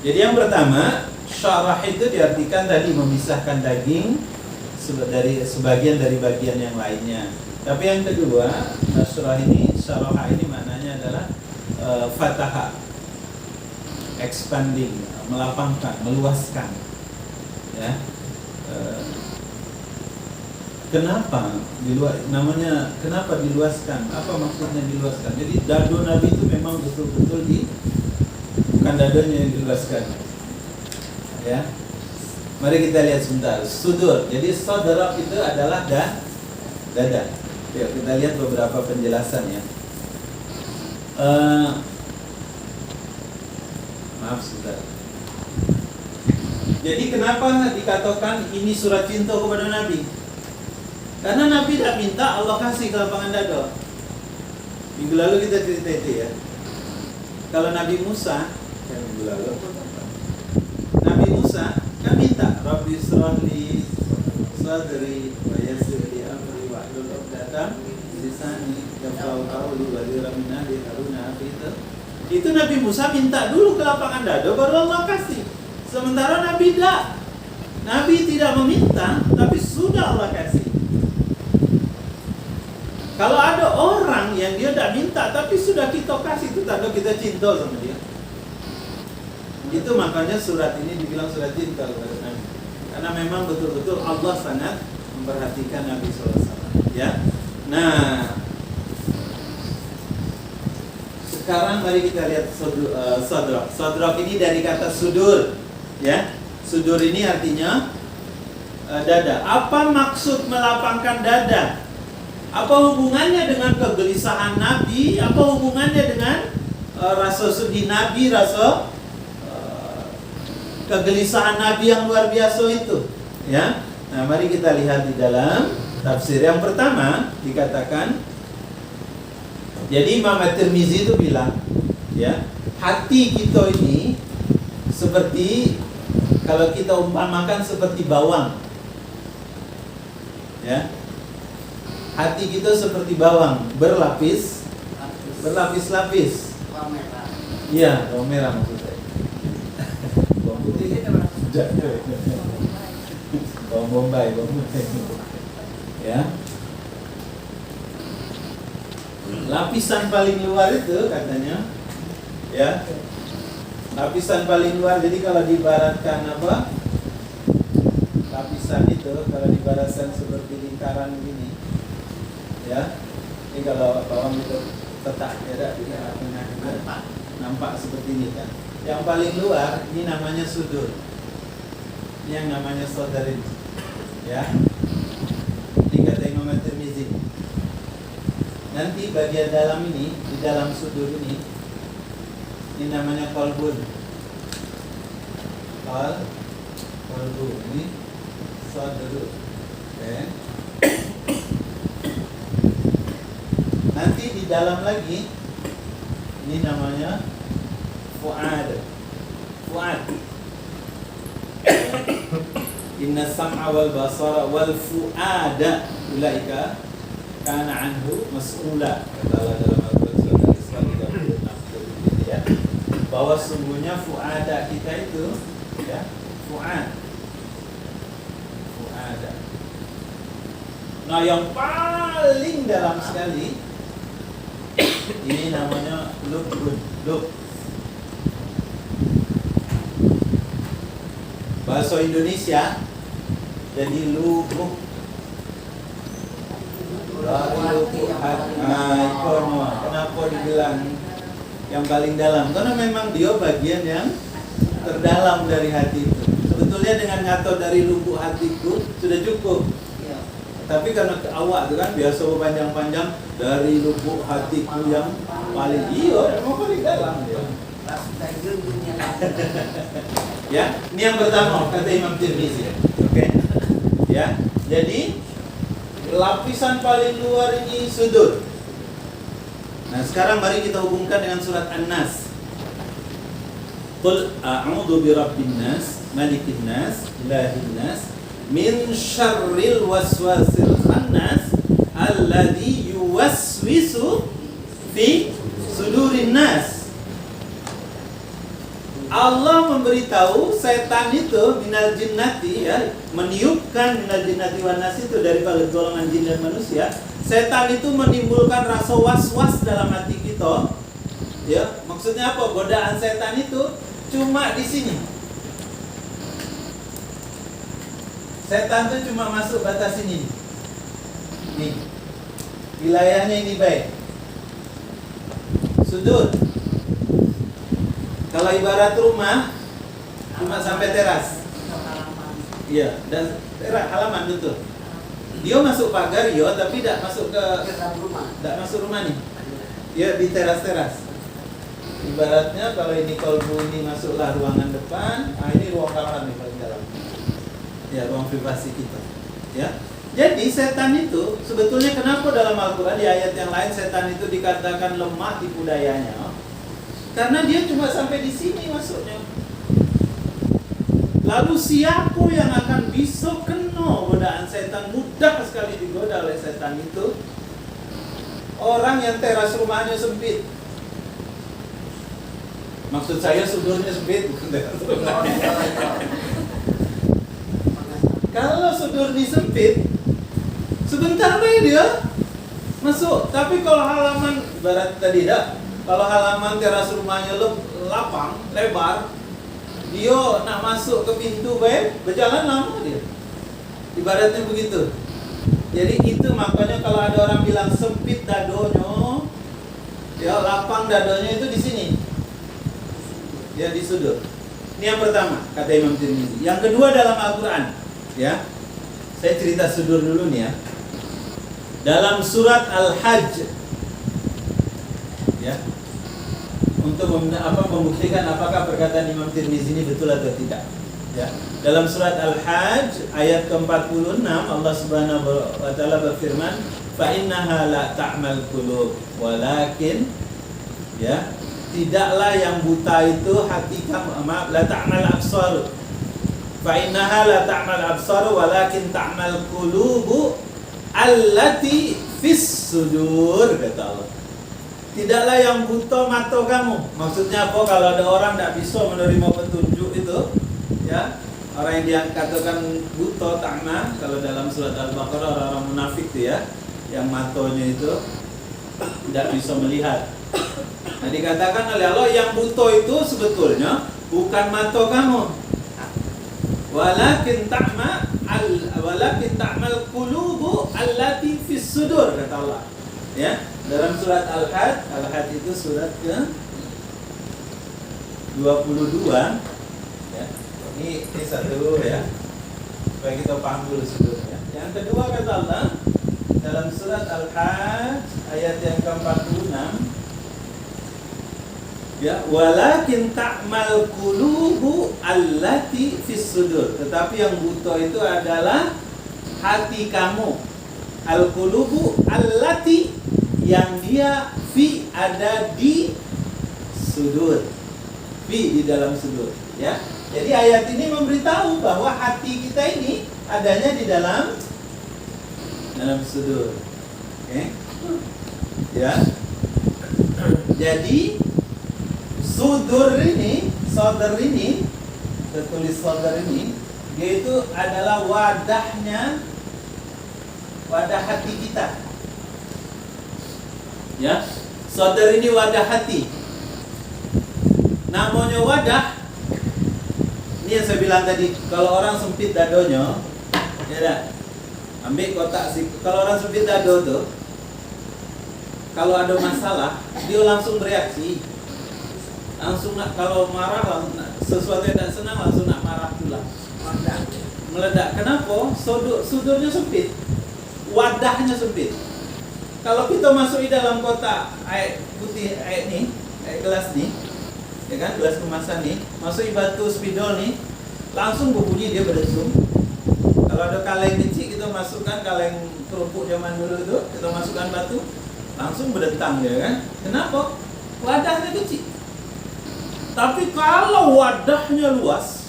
Jadi yang pertama, syarah itu diartikan tadi memisahkan daging dari sebagian dari bagian yang lainnya. Tapi yang kedua, nasrah ini, syarah ini maknanya adalah fataha, expanding, melapangkan, meluaskan. Ya. Kenapa namanya kenapa diluaskan? Apa maksudnya diluaskan? Jadi dado Nabi itu memang betul-betul bukan dadonya yang diluaskan. Ya. Mari kita lihat sebentar. Sudur. Jadi sadrak itu adalah dada. Ya, kita lihat beberapa penjelasan, ya. Maaf sebentar. Jadi kenapa dikatakan ini surat cinta kepada Nabi? Karena Nabi tidak minta, Allah kasih kelapangan dada. Minggu lalu kita cerita itu, ya. Kalau Nabi Musa, minggu lalu, Nabi Musa kan minta, Rabbi shrahli sadri wa yassir li amri wa hlul 'uqdatam min lisani yafqahu qawli wa min ahli haruna akhi. Itu Nabi Musa minta dulu kelapangan dada, baru Allah kasih. Sementara Nabi tidak. Nabi tidak meminta, tapi sudah Allah kasih. Kalau ada orang yang dia tidak minta, tapi sudah kita kasih, itu tanda kita cinta sama dia. Itu makanya surat ini dibilang surat cinta kepada Nabi. Karena memang betul-betul Allah sangat memperhatikan Nabi SAW. Ya. Nah, sekarang mari kita lihat sodrok. Sodrok ini dari kata sudur. Ya, sudur ini artinya dada. Apa maksud melapangkan dada? Apa hubungannya dengan kegelisahan Nabi? Apa hubungannya dengan rasa sedih Nabi, rasa kegelisahan Nabi yang luar biasa itu? Ya. Nah, mari kita lihat di dalam tafsir. Yang pertama dikatakan, jadi Imam At-Tirmizi itu bilang, ya, hati kita ini seperti, kalau kita umpamakan seperti bawang, ya, hati kita seperti bawang, berlapis-lapis.
Bawang merah.
Iya, bawang merah maksud saya. Bawang putih, bawang bombay, ya. Lapisan paling luar itu katanya, ya, lapisan paling luar. Jadi kalau diibaratkan apa, lapisan itu kalau diibaratkan seperti lingkaran begini, ya. Ini kalau bawang itu petak, ya, nampak seperti ini kan. Yang paling luar ini namanya sudur, ini yang namanya sodarin, ya. Ini kata Imam At-Tirmizi. Nanti bagian dalam ini, di dalam sudur ini namanya qalbun. Qalbun ini sadru. Okay. Nanti di dalam lagi ini namanya fuad. Inna sam'a wal basara wal fuada ulaika kana anhu mas'ula, kata Allah dalam Al-Quran surat Al-Isra 36, ya, bahwa sungguhnya fuada kita itu, ya, fuada. Nah, yang paling dalam sekali ini namanya lub. Bahasa Indonesia jadi lubuk. Kenapa dibilang yang paling dalam? Karena memang dia bagian yang terdalam dari hati itu. Sebetulnya dengan ngatur dari lubuk hatiku sudah cukup. Tapi karena awak itu kan biasa panjang-panjang dari lubuk hatiku yang paling, emang paling dalam dia. Ya, ini yang pertama kata Imam Tirmizi. Oke. Ya, jadi lapisan paling luar ini sudur. Nah, sekarang mari kita hubungkan dengan surat An-Nas. Qul a'udzu birabbin nas, malikin nas, ilahin nas, min syarril waswasil khannas alladzi yuwaswisu fi sudurin nas. Allah memberitahu setan itu minal jinnati, ya, meniupkan minal jinnati wan nas itu dari golongan jin dan manusia. Setan itu menimbulkan rasa was-was dalam hati kita. Ya, maksudnya apa? Godaan setan itu cuma di sini. Setan itu cuma masuk batas ini. Nih. Wilayahnya ini baik. Sudut. Kalau ibarat rumah cuma sampai teras. Iya, dan teras halaman betul. Dia masuk pagar, tapi tidak masuk ke rumah. Tidak masuk rumah nih. Dia di teras-teras. Ibaratnya kalau ini kolbu ini masuklah ruangan depan, ini ruang kamar nih paling dalam. Ya, ruang privasi kita. Ya. Jadi setan itu sebetulnya kenapa dalam Al-Quran di ayat yang lain setan itu dikatakan lemah tipu dayanya? Karena dia cuma sampai di sini masuknya. Lalu siapa yang akan bisa kena godaan setan? Mudah sekali digoda oleh setan itu. Orang yang teras rumahnya sempit. Maksud saya sudurnya sempit, bukan teras rumahnya. Kalau sudur disempit, sebentar aja dia masuk. Tapi kalau halaman barat tadi dah, kalau halaman teras rumahnya lapang, lebar, dia nak masuk ke pintu baik, berjalan lama dia. Ibaratnya begitu. Jadi itu makanya kalau ada orang bilang sempit dadonya, ya lapang dadonya itu di sini. Ya di sudut. Ini yang pertama kata Imam Tirmizi. Yang kedua dalam Al-Qur'an, ya. Saya cerita sudur dulu nih ya. Dalam surat Al-Hajj, ya. Untuk membuktikan apakah perkataan Imam Tirmizi ini betul atau tidak. Ya. Dalam surat Al-Hajj ayat ke-46 Allah Subhanahu wa taala berfirman, "Fa innaha la ta'mal qulub, walakin," ya, tidaklah yang buta itu hati kamu, la ta'mal absar. Fa innaha la ta'mal absar walakin ta'mal qulubu allati fis sudur, kata Allah. Tidaklah yang buta mata kamu. Maksudnya apa? Kalau ada orang tidak bisa menerima petunjuk itu, ya, orang yang dikatakan buta, ta'ma, kalau dalam surat Al-Baqarah orang-orang munafik itu ya, yang matanya itu tidak bisa melihat. Nah, dikatakan oleh Allah yang buta itu sebetulnya bukan mata kamu. Walakin ta'mal qulubu allati fis sudur, kata Allah. Ya, dalam surat Al-Hajj itu surat ke 22. Ya. Ini satu ya, supaya kita paham dulu sudurnya. Yang kedua kata Allah dalam surat Al-Hajj ayat yang ke-46, ya, walakin ta'mal qulubu allati fis sudur, tetapi yang buta itu adalah hati kamu. Al-qulubu allati, yang dia fi, ada di sudur, fi di dalam sudur, ya. Jadi ayat ini memberitahu bahwa hati kita ini adanya di dalam sudur. Oke. Ya. Jadi sodor ini, tertulis sodor ini, dia itu adalah wadahnya, wadah hati kita. Ya, sodor ini wadah hati. Namanya wadah. Ini yang saya bilang tadi, kalau orang sempit dadonya, ya dah, ambil kotak sih. Kalau orang sempit dado tuh, kalau ada masalah, dia langsung bereaksi. Langsung nak, kalau marah langsung sesuatu yang tidak senang langsung nak marah pula, meledak. Kenapa? Sudurnya sempit, wadahnya sempit. Kalau kita masuk di dalam kotak air putih, air gelas nih, ya kan, gelas kemasan nih, masuk di batu spidol nih, langsung berbunyi, dia berdesum. Kalau ada kaleng kecil kita masukkan, kaleng kerupuk zaman dulu itu kita masukkan batu, langsung berdentang dia kan. Kenapa? Wadahnya kecil. Tapi kalau wadahnya luas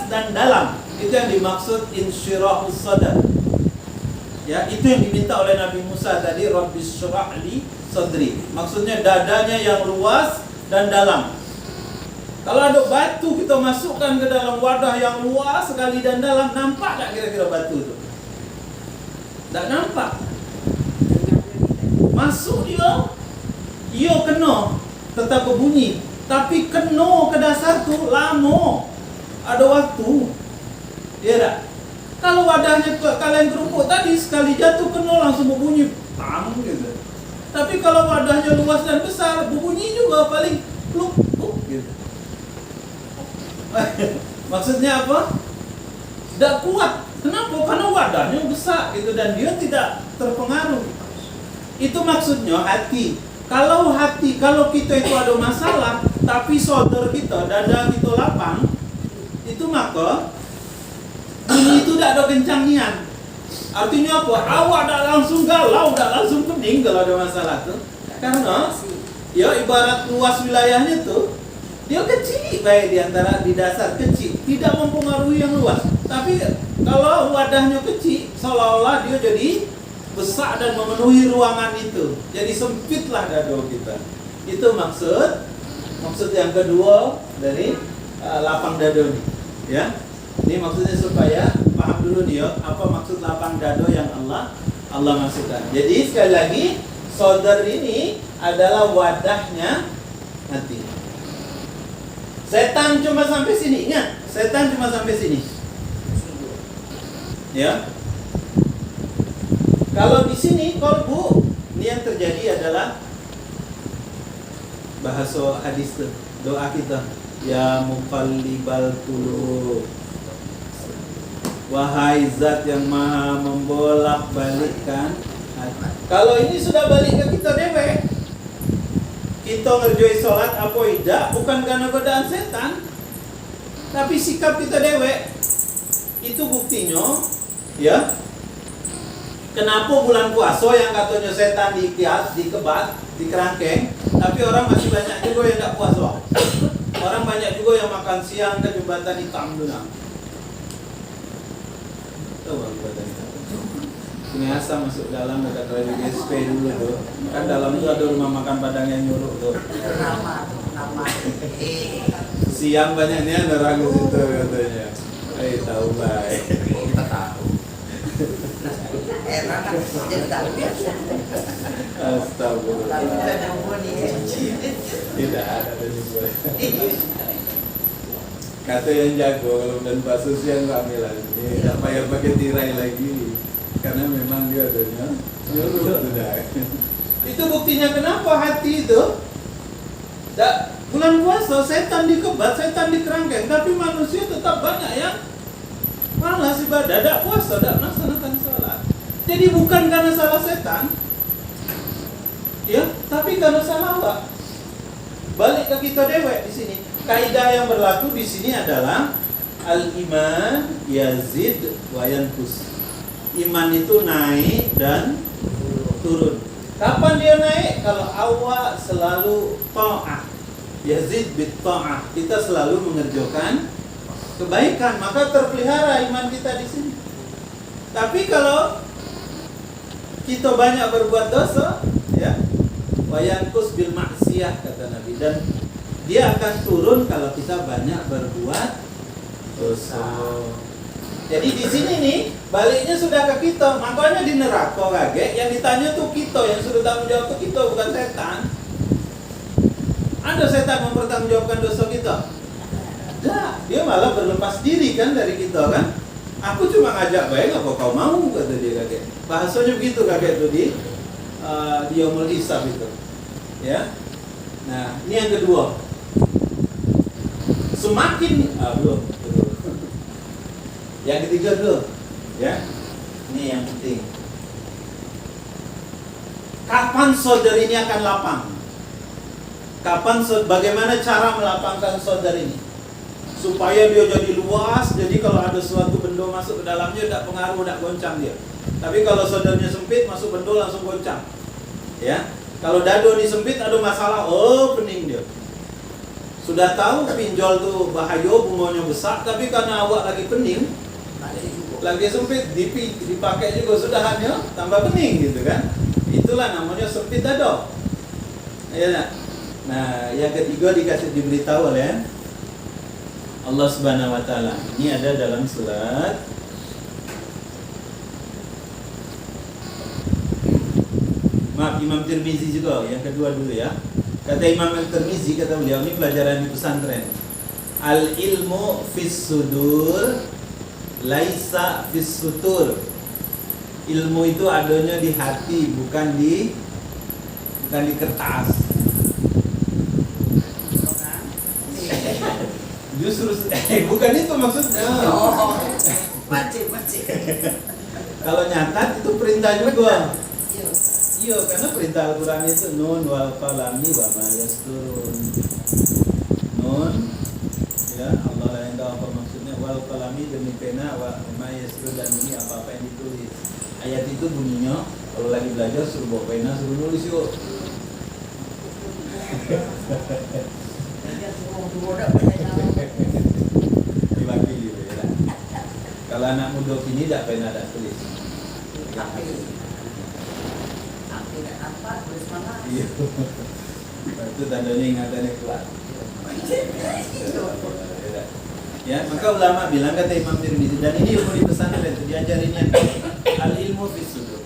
dan dalam, itu yang dimaksud insyirahus sadar. Ya, itu yang diminta oleh Nabi Musa tadi, Rabbis syrah li sadri. Maksudnya dadanya yang luas dan dalam. Kalau ada batu kita masukkan ke dalam wadah yang luas sekali dan dalam, nampak tak kira-kira batu itu? Tak nampak. Masuk dia kena, tetap berbunyi. Tapi kena ke dasar tu lama, ada waktu. Ya tak? Kalau wadahnya kaleng kerupuk tadi, sekali jatuh kena langsung berbunyi, tang gitu. Tapi kalau wadahnya luas dan besar, berbunyi juga paling pluk pluk gitu. Maksudnya apa? Tidak kuat. Kenapa? Karena wadahnya besar gitu dan dia tidak terpengaruh. Itu maksudnya hati. Kalau kita itu ada masalah, tapi sodor kita, dada kita lapang, itu maka bunyi itu tidak ada kencangnya. Artinya apa? Awak tidak langsung galau, tidak langsung pening kalau ada masalah tuh. Karena ya ibarat luas wilayahnya tuh, dia kecil baik di dasar kecil, tidak mempengaruhi yang luas. Tapi kalau wadahnya kecil, seolah-olah dia jadi besar dan memenuhi ruangan itu. Jadi sempitlah dada kita. Itu maksud yang kedua dari lapang dada ini. Ya. Ini maksudnya supaya paham dulu nih ya, apa maksud lapang dada yang Allah maksudkan. Jadi sekali lagi, sodar ini adalah wadahnya hati. Setan cuma sampai sini, ingat, setan cuma sampai sini. Ya. Kalau di sini qalbu, ini yang terjadi adalah bahasa hadis tuh, doa kita, ya muqallibal qulub, wahai zat yang maha membolak-balikkan hati. Kalau ini sudah balik ke kita dewe, kita ngerjoi sholat apa tidak bukan karena godaan setan, tapi sikap kita dewe. Itu buktinya, ya. Kenapa bulan puasa yang katanya setan dikias, dikebat, dikerangkeng, tapi orang masih banyak juga yang tidak puasa. Orang banyak juga yang makan siang ke jembatan hitam dulu. Tahu bang jembatan hitam? Ini asam masuk dalam dekat Radio GSP dulu tuh. Kan dalam itu ada rumah makan Padang yang nyuruh tuh.
Nama.
Siang banyaknya ada ragu situ katanya. Tahu baik.
Kita tahu.
Enak jadi tahu biasa.
Astagfirullah.
Tapi tidak ada hubungan
Tidak ada juga. Kata yang jago kalau dan bakso siang kami lagi. Tak payah pakai tirai lagi. Karena memang dia adanya nyuruh sudah. Itu buktinya kenapa hati itu bulan puasa setan dikebat, setan dikerangkeng, tapi manusia tetap banyak yang malas ibadah, tidak puasa, tidak melaksanakan salat. Jadi bukan karena salah setan, ya, tapi karena salah Allah. Balik ke kita dewek di sini. Kaidah yang berlaku di sini adalah al-iman yazid wa yanqus. Iman itu naik dan turun. Kapan dia naik? Kalau awal selalu ta'ah. Yazid bit ta'ah. Kita selalu mengerjakan kebaikan, maka terpelihara iman kita di sini. Tapi kalau kita banyak berbuat dosa, ya, wa yanqus bil maksiyah kata Nabi, dan dia akan turun kalau kita banyak berbuat dosa. Jadi di sini nih baliknya sudah ke kita, makanya di neraka kaget yang ditanya tuh kita, yang sudah tanggung jawab tuh kita, bukan setan. Ada setan mempertanggungjawabkan dosa kita? Ada. Dia malah berlepas diri kan dari kita kan. Aku cuma ngajak baik apa kau mau, kata dia kakek. Bahasanya begitu kakek itu di Yaumul Hisab itu. Ya. Nah, ini yang kedua. Semakin belum. Yang ketiga dulu. Ya. Ini yang penting. Kapan saudara ini akan lapang? Bagaimana cara melapangkan saudara ini? Supaya dia jadi luas, jadi kalau ada suatu benda masuk ke dalamnya tidak pengaruh, tidak goncang dia. Tapi kalau saudaranya sempit, masuk benda langsung goncang. Ya, kalau dado disempit ada masalah, pening dia. Sudah tahu pinjol tuh bahaya, bunganya besar, tapi karena awak lagi pening, lagi sempit, dipakai juga sudahannya, tambah pening gitu kan. Itulah namanya sempit dado. Ya, nah, yang ketiga diberitahu oleh Allah Subhanahu wa taala. Ini ada dalam surat Imam Tirmizi juga, yang kedua dulu ya. Kata Imam Tirmizi, kata beliau, ini pelajaran di pesantren. Al ilmu fis sudur laisa fis sutur. Ilmu itu adanya di hati, bukan di kertas. Justru bukan itu maksudnya.
Macet.
Kalau nyatat itu perintah juga. Iya, karena perintah Al-Quran itu nun wal qalami wa ma yasturun. Nun, ya, Allah yang tahu apa maksudnya. Wal qalami demi pena, wa ma yasturun, dan ini apa-apa yang ditulis. Ayat itu bunyinya, kalau lagi belajar suruh bawa pena, suruh nulis yuk. Diwakili ya. Kalau anak muda kini tidak pernah ada tulis.
Tapi tidak nampak tulis mana?
Iya. Itu tandanya ingatannya kuat. Ya, maka ulama bilang, kata Imam Tirmizi, dan ini ilmu di pesantren itu diajarinnya al ilmu fis sudur.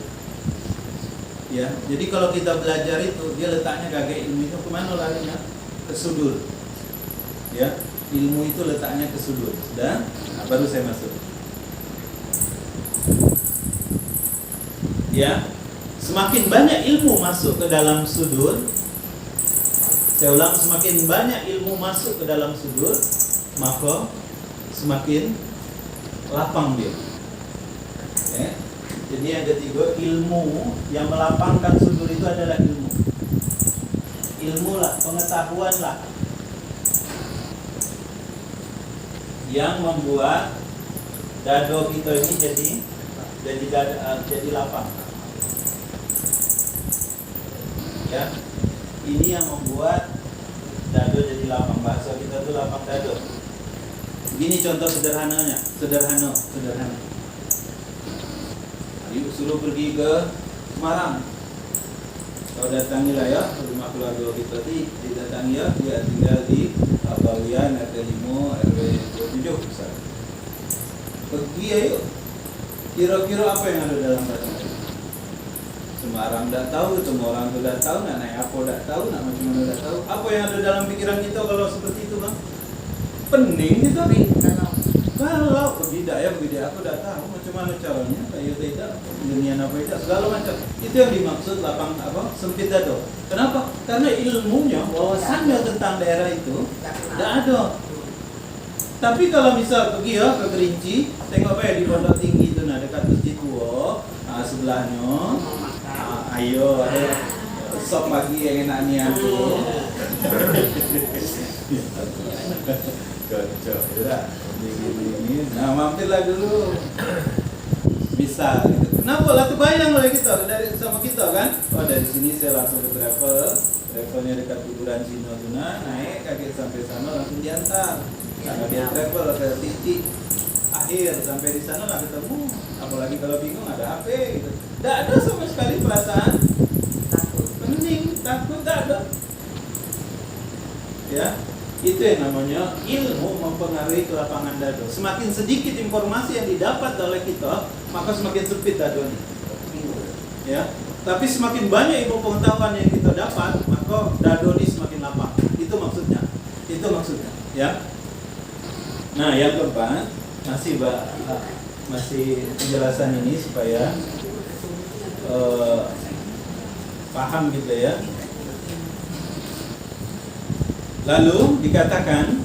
Ya, jadi kalau kita belajar itu, dia letaknya kagak ilmu itu kemana larinya? Ke sudur. Ya, ilmu itu letaknya ke sudur. Sudah, nah, baru saya masuk. Ya, semakin banyak ilmu masuk ke dalam sudur, saya ulang, semakin banyak ilmu masuk ke dalam sudur, maka semakin lapang dia. Ya. Jadi yang ketiga, ilmu yang melapangkan sudur itu adalah ilmu. Ilmu lah, pengetahuan lah, yang membuat dado kita ini jadi lapang. Ya, ini yang membuat dado jadi lapang. Bahasa kita tuh lapang dado. Begini contoh sederhana. Ayo suruh pergi ke Semarang. Kau datangilah ya rumah keluarga kita didatangi ya, dia tinggal di Bawian RT 5 RW 27 misalnya. Pergi ayo. Kira-kira apa yang ada dalam dada? Semarang tidak tahu, semua orang itu tidak tahu, nak naik apa tidak tahu, nak macam mana tidak tahu. Apa yang ada dalam pikiran kita kalau seperti itu, bang? Pening kita. Kalau pergi daya, aku tidak tahu macam mana caranya, kayak tidak, dunia apa tidak, segala macam. Itu yang dimaksud lapang apa? Sempit dado. Kenapa? Karena ilmunya, wawasannya tentang daerah itu tidak ada. Tapi kalau misal pergi ya ke Kerinci, tengok apa ya di Pondok Tinggi itu, nah dekat Masjid Tua, sebelahnya. Ayo, sop pagi yang enak niat tuh. Cocok, ya. Ini, nah mampirlah dulu. Bisa gitu. Kenapa lah kebayang oleh kita dari sama kita kan? Oh dari sini saya langsung ke travelnya dekat kuburan Cina Tuna, naik kaki sampai sana langsung diantar. Karena dia travel ke titik akhir sampai di sana lah ketemu. Apalagi kalau bingung ada HP gitu. Tidak ada sama sekali perasaan takut, pening, takut tak ada. Ya, itu yang namanya ilmu mempengaruhi kelapangan dado. Semakin sedikit informasi yang didapat oleh kita, maka semakin sempit dadonya. Ya, tapi semakin banyak ilmu pengetahuan yang kita dapat, maka dado ini semakin lapang. Itu maksudnya. Ya. Nah, yang keempat masih penjelasan ini supaya paham gitu ya. Lalu dikatakan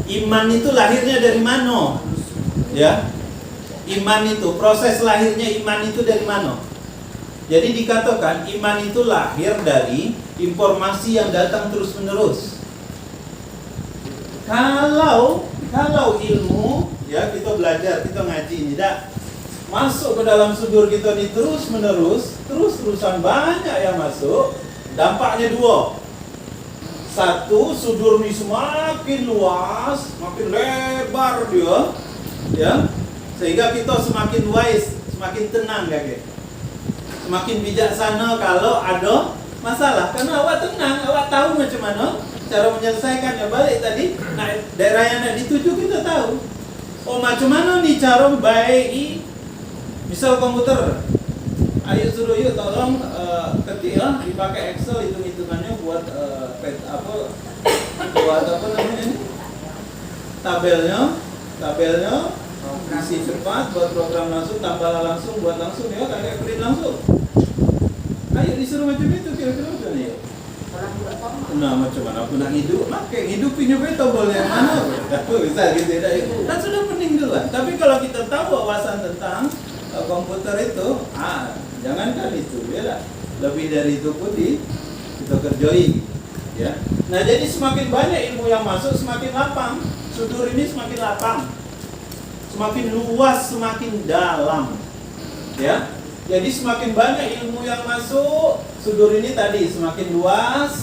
iman itu lahirnya dari mana? Ya. Iman itu, proses lahirnya iman itu dari mana? Jadi dikatakan iman itu lahir dari informasi yang datang terus-menerus. Kalau ilmu, ya kita belajar, kita ngaji ini dah masuk ke dalam sudur kita ini terus-terusan banyak yang masuk, dampaknya dua. Satu, sudur ini semakin luas, makin lebar dia, ya, sehingga kita semakin wise, semakin tenang kakek, semakin bijaksana kalau ada masalah, karena awak tenang, awak tahu macam mana cara menyelesaikannya. Balik tadi, nah, daerah yang nak dituju kita tahu. Oh macam mana nih cara baik, misal komputer, ayo suruh yuk tolong ketik lah, dipakai Excel hitung-hitungannya buat buat apa namanya ini, tabelnya isi cepat, buat program langsung, tambah langsung, buat langsung ya, kayak print langsung. Ayo disuruh macam itu, kira-kira macam ni. Nah macam mana aku nak hidup, hidupinnya tombol yang mana? Bisa gitu ya, kan sudah pening duluan. Tapi kalau kita tahu wawasan tentang komputer itu, jangankan itu, ya lebih dari itu pun kita kerjoi, ya. Nah jadi semakin banyak ilmu yang masuk, semakin lapang. Sudur ini semakin lapang, semakin luas, semakin dalam, ya. Jadi semakin banyak ilmu yang masuk, sudur ini tadi semakin luas.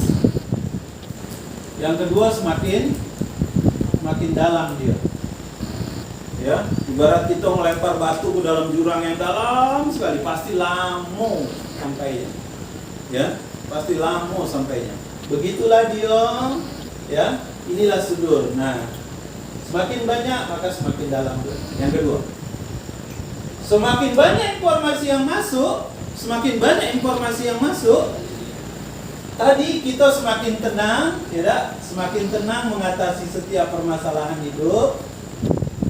Yang kedua semakin dalam dia. Ya, ibarat kita melempar batu ke dalam jurang yang dalam sekali, pasti lama sampainya. Ya, pasti lama sampainya. Begitulah dia. Ya, inilah sudur. Nah, semakin banyak maka semakin dalam dia. Yang kedua, semakin banyak informasi yang masuk, tadi kita semakin tenang, tidak? Semakin tenang mengatasi setiap permasalahan hidup,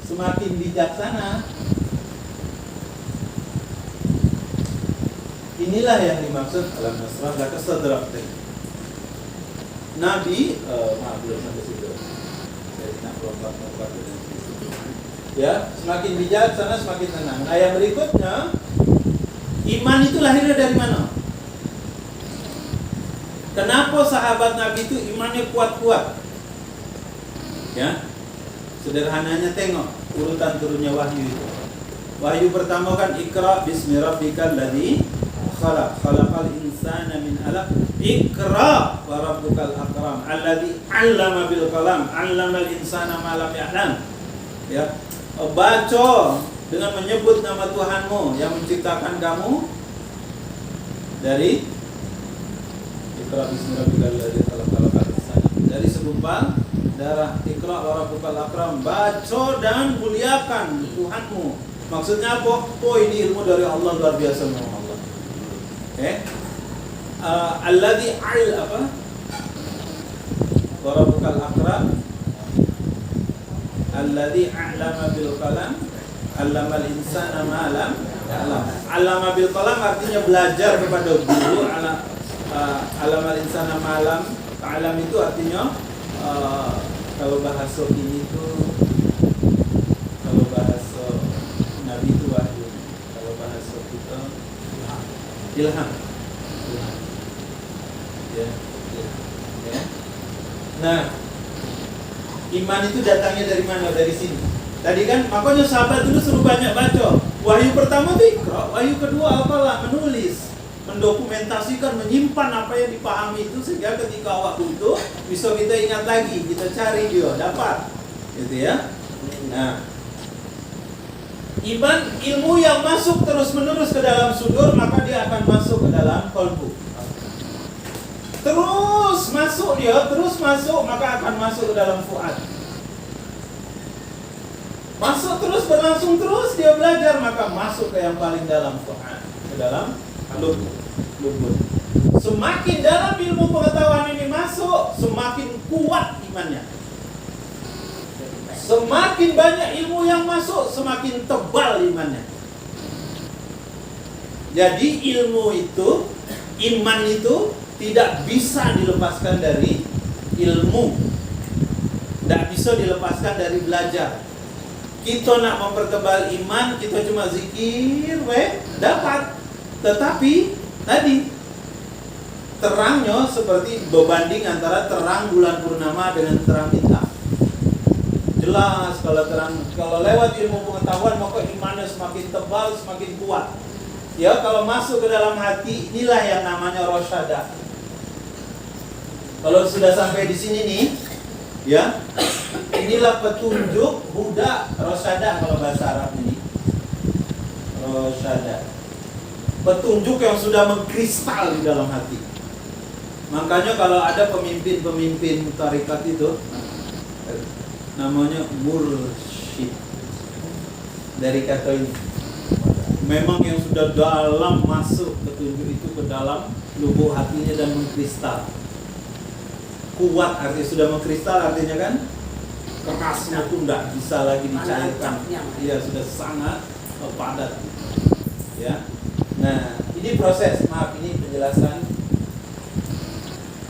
semakin bijaksana. Inilah yang dimaksud alam nasrah laka sadrak. Nabi, maaf belum sampai situ. Saya nak lompat dengan situ. Ya, semakin bijaksana semakin tenang. Nah, yang berikutnya, iman itu lahirnya dari mana? Kenapa sahabat Nabi itu imannya kuat-kuat? Ya, sederhananya tengok urutan turunnya wahyu itu. Wahyu pertama kan Iqra bismi rabbikal ladzi khalaq, khalaqal insana min 'alaq. Iqra wa rabbukal akram alladzi 'allama bil qalam, 'allamal insana ma lam ya'lam. Ya, baca dengan menyebut nama Tuhanmu yang menciptakan kamu dari Iqra bismi rabbikal ladzi khalaq, khalaqal insana, dari segumpal darah. Iqra wa rabbukal akram, baca dan muliakan Tuhanmu. Maksudnya apa? Oh, ini ilmu dari Allah, luar biasa ilmu Allah. Oke. Alladzi apa? Wa rabbukal akram alladzi 'allama bil qalam 'allamal insana ma lam ya'lam. 'Allama bil qalam artinya belajar kepada guru. 'Allamal insana ma lam ta'lam itu artinya kalau bahasa ini tuh, kalau bahasa Nabi itu wahyu, kalau bahasa kita ilham. Ya. Nah, iman itu datangnya dari mana? Dari sini. Tadi kan makanya sahabat dulu suruh banyak baca. Wahyu pertama itu Iqra, wahyu kedua apalah? Menulis, mendokumentasikan, menyimpan apa yang dipahami itu sehingga ketika waktu itu bisa kita ingat lagi, kita cari dia, dapat. Gitu ya. Nah, iman ilmu yang masuk terus-menerus ke dalam sudur, maka dia akan masuk ke dalam qalbu. Terus masuk dia, terus masuk, maka akan masuk ke dalam fuad. Masuk terus, berlangsung terus, dia belajar, maka masuk ke yang paling dalam fuad, ke dalam lubuk. Semakin dalam ilmu pengetahuan ini masuk, semakin kuat imannya. Semakin banyak ilmu yang masuk, semakin tebal imannya. Jadi ilmu itu, iman itu tidak bisa dilepaskan dari ilmu, tidak bisa dilepaskan dari belajar. Kita nak mempertebal iman, kita cuma zikir, dapat. Tetapi tadi terangnya seperti berbanding antara terang bulan purnama dengan terang bintang. Jelas kalau lewat ilmu pengetahuan maka imannya semakin tebal, semakin kuat. Ya, kalau masuk ke dalam hati, inilah yang namanya rosyada. Kalau sudah sampai di sini nih, ya, inilah petunjuk Buddha, rosyada kalau bahasa Arab ini. Rosyada. Petunjuk yang sudah mengkristal di dalam hati. Makanya kalau ada pemimpin-pemimpin tarekat itu namanya mursyid. Dari kata ini. Memang yang sudah dalam masuk petunjuk itu ke dalam lubuk hatinya dan mengkristal. Kuat artinya sudah mengkristal, artinya kan kerasnya tuh tidak bisa lagi dicairkan. Iya, sudah sangat padat. Ya. Nah, ini proses, maaf ini penjelasan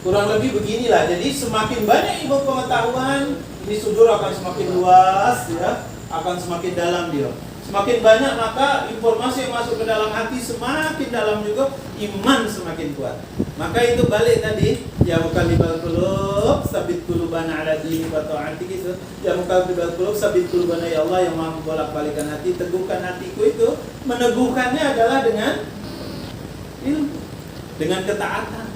kurang lebih beginilah. Jadi semakin banyak ilmu pengetahuan, ini sudur akan semakin luas, ya, akan semakin dalam dia. Semakin banyak maka informasi yang masuk ke dalam hati semakin dalam juga, iman semakin kuat. Maka itu balik tadi, ya muqallibal qulub, sabit qulubana ala dini wa ta'atik itu. Ya muqallibal qulub, sabit qulubana ya Allah yang Maha membolak-balikkan hati, teguhkan hatiku itu. Meneguhkannya adalah dengan ilmu, dengan ketaatan.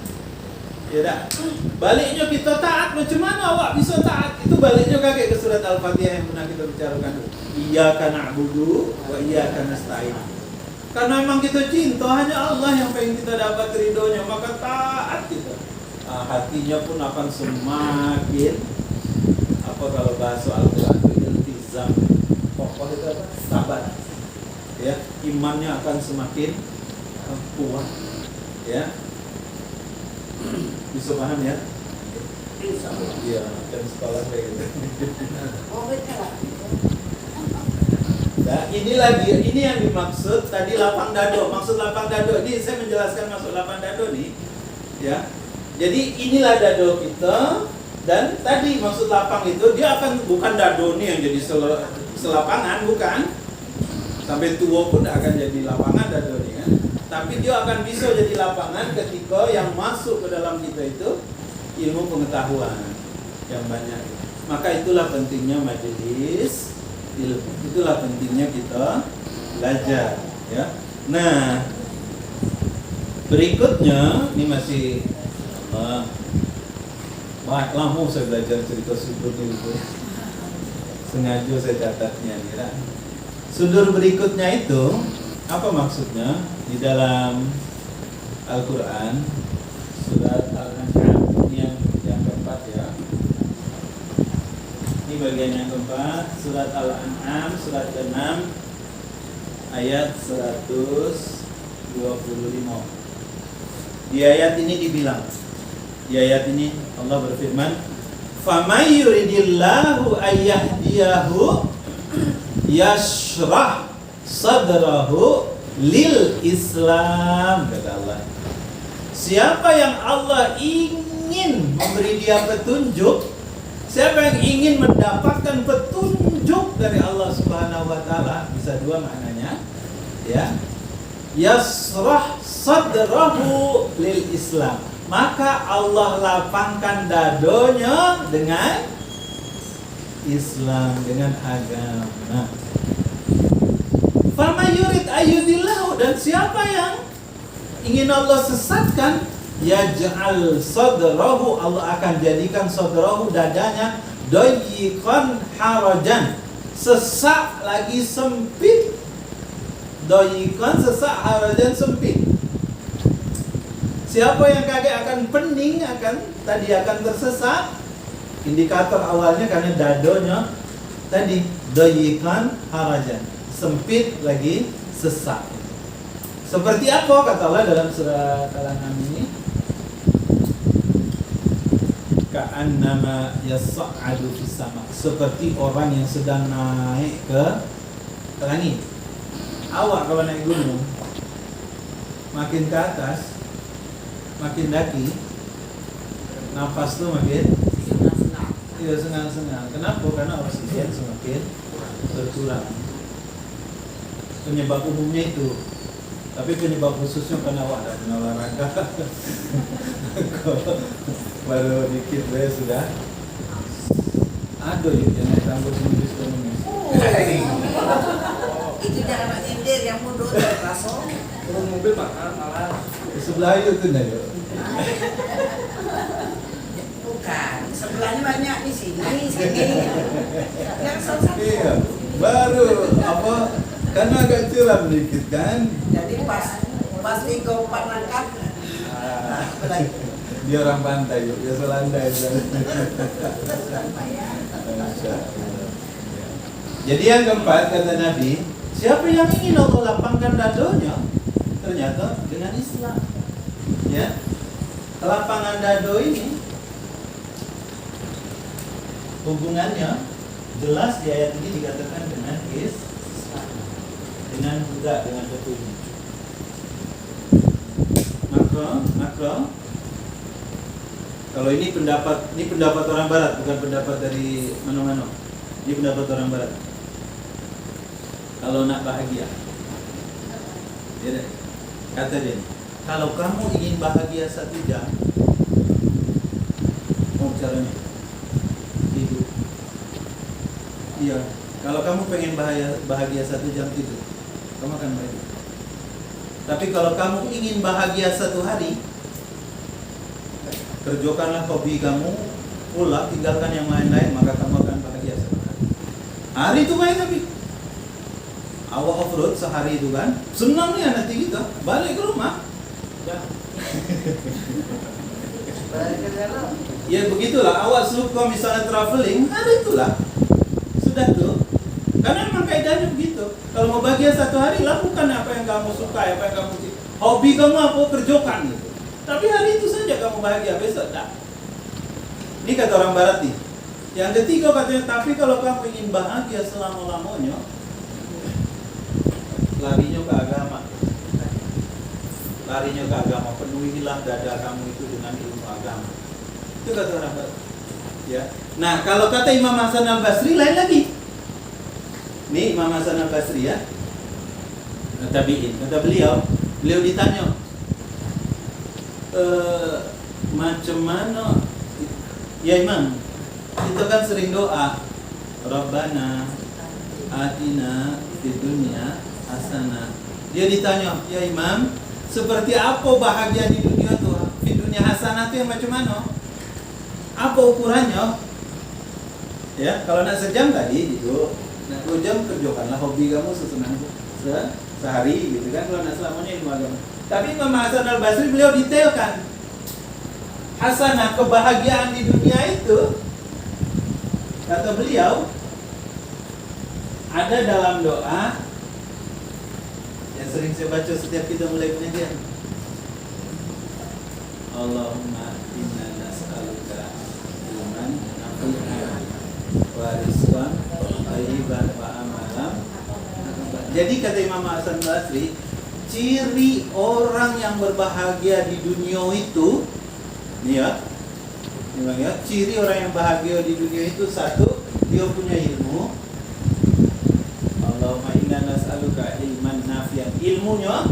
Ya dah. Baliknya kita taat, macam mana awak bisa taat? Itu baliknya kakek ke surat Al-Fatihah yang pernah kita bicarakan dulu. Iyyaka na'budu wa iyyaka nasta'in. Karena memang kita cinta hanya Allah yang pengen kita dapat ridhonya, maka taat kita. Hatinya pun akan semakin apa kalau bahasa Al-Quran itu iltizam. Pokok itu apa? Sabar. Ya, imannya akan semakin kuat. Ya. Bisa paham ya? Iya, dan sekolah kayak gitu.
Oh, betul.
Nah, inilah dia, ini yang dimaksud tadi lapang dado. Maksud lapang dado ini saya menjelaskan maksud lapang dado nih, ya. Jadi inilah dado kita, dan tadi maksud lapang itu dia akan bukan dado nih yang jadi selapangan, bukan. Sampai tua pun akan jadi lapangan dado nih kan. Tapi dia akan bisa jadi lapangan ketika yang masuk ke dalam kita itu ilmu pengetahuan yang banyak. Maka itulah pentingnya majelis ilmu. Itulah pentingnya kita belajar, ya. Nah, berikutnya ini masih lama saya belajar cerita sudur itu. Sengaja saya catatnya kira. Sudur berikutnya itu apa maksudnya? Di dalam Al-Qur'an surat Al-An'am ini yang keempat ya. Ini bagian yang keempat, surat Al-An'am, surat ke-6 ayat 125. Di ayat ini dibilang, di ayat ini Allah berfirman, "Famay yuridillahu ayyahdiyahu yashrah sadrahu lil Islam," kata Allah. Siapa yang Allah ingin memberi dia petunjuk, siapa yang ingin mendapatkan petunjuk dari Allah Subhanahu wa taala, bisa dua maknanya, ya. Yasrah sadrahu lil Islam. Maka Allah lapangkan dadonya dengan Islam, dengan agama. Fama yurid ayyudillahu, dan siapa yang ingin Allah sesatkan, yaj'al sadrahu, Allah akan jadikan sadrahu, dadanya, doyikan harajan, sesak lagi sempit. Doyikan, sesak, harajan, sempit. Siapa yang kaget akan pening, akan tersesat. Indikator awalnya karena dadonya tadi doyikan harajan, sempit lagi sesak. Seperti apa kata Allah dalam surat Al-An'am ini? Ka'annama yas'adu fis sama, seperti orang yang sedang naik ke langit. Awak kalau naik gunung, makin ke atas, makin daki, nafas tuh makin senang-senang. Kenapa? Karena oksigen semakin berkurang. Penyebab umumnya itu. Tapi penyebab khususnya karena awak ada olahraga. Baru dikit sudah. Aduh, yang naik tangguh seminggu sebelumnya.
Itu jangan nak nyindir yang mundur langsung.
Turun mobil makan malah.
Di sebelah itu tuh Nayo.
Bukan, sebelahnya banyak di sini. Yang salah.
Iya. Baru apa? Karena agak curam dikit kan.
Jadi pas tiga 4 langkah.
Dia orang pantai yuk, dia selandai. Jadi yang keempat kata Nabi, siapa yang ingin Allah lapangkan dadonya, ternyata dengan Islam. Ya, lapangan dado ini hubungannya jelas di ayat ini dikatakan dengan Islam, dengan Buddha, dengan petunjuk. Maka kalau ini pendapat orang Barat, bukan pendapat dari mana-mana. Ini pendapat orang Barat. Kalau nak bahagia, kata dia, kalau kamu ingin bahagia 1 jam, mau caranya tidur. Iya, kalau kamu pengen bahagia 1 jam tidur, kamu akan bahagia. Tapi kalau kamu ingin bahagia 1 hari, kerjakanlah hobi kamu, pula tinggalkan yang lain-lain, maka kamu akan bahagia 1 hari. Hari itu baik tapi awak off-road sehari itu kan, senang nih nanti kita balik ke rumah. Ya. Ya begitulah, awak suka misalnya traveling, hari itulah. Sudah tuh. Karena memang kaidahnya begitu. Kalau mau bahagia 1 hari, lakukan apa yang kamu suka, apa yang kamu suka. Hobi kamu apa, kerjakan gitu. Tapi hari itu saja kamu bahagia, besok tak. Ini kata orang Barat nih. Yang ketiga katanya, tapi kalau kamu ingin bahagia selama-lamanya, larinya ke agama. Larinya ke agama, penuhilah dada kamu itu dengan ilmu agama. Itu kata orang Barat. Ya. Nah, kalau kata Imam Hasan Al-Basri lain lagi. Nih Imam Hasan Al-Basri ya. Tabi'in. Kata beliau ditanya, macam mana ya Imam, kita kan sering doa Rabbana atina fid dunya hasanah. Dia ditanya, ya Imam, seperti apa bahagia di dunia tuh? Fid dunya hasanah itu yang macam mana? Apa ukurannya? Ya, kalau nak sejam tadi gitu, nak 2 jam kerjakanlah hobi kamu sesenang sehari gitu kan, kalau nak selamanya ilmu agama. Tapi Imam Hasan Al-Basri beliau detailkan. Hasanah, kebahagiaan di dunia itu, kata beliau, ada dalam doa yang sering saya baca setiap kita mulai pengajian. Allahumma inna nas'aluka ilman nafi'an wa rizqan thayyiban wa amalan. Jadi kata Imam Hasan Basri, ciri orang yang berbahagia di dunia itu, nih ya, ciri orang yang bahagia di dunia itu, satu, dia punya ilmu. Allahumma inna nas'aluka ilman nafi'an. Ilmunya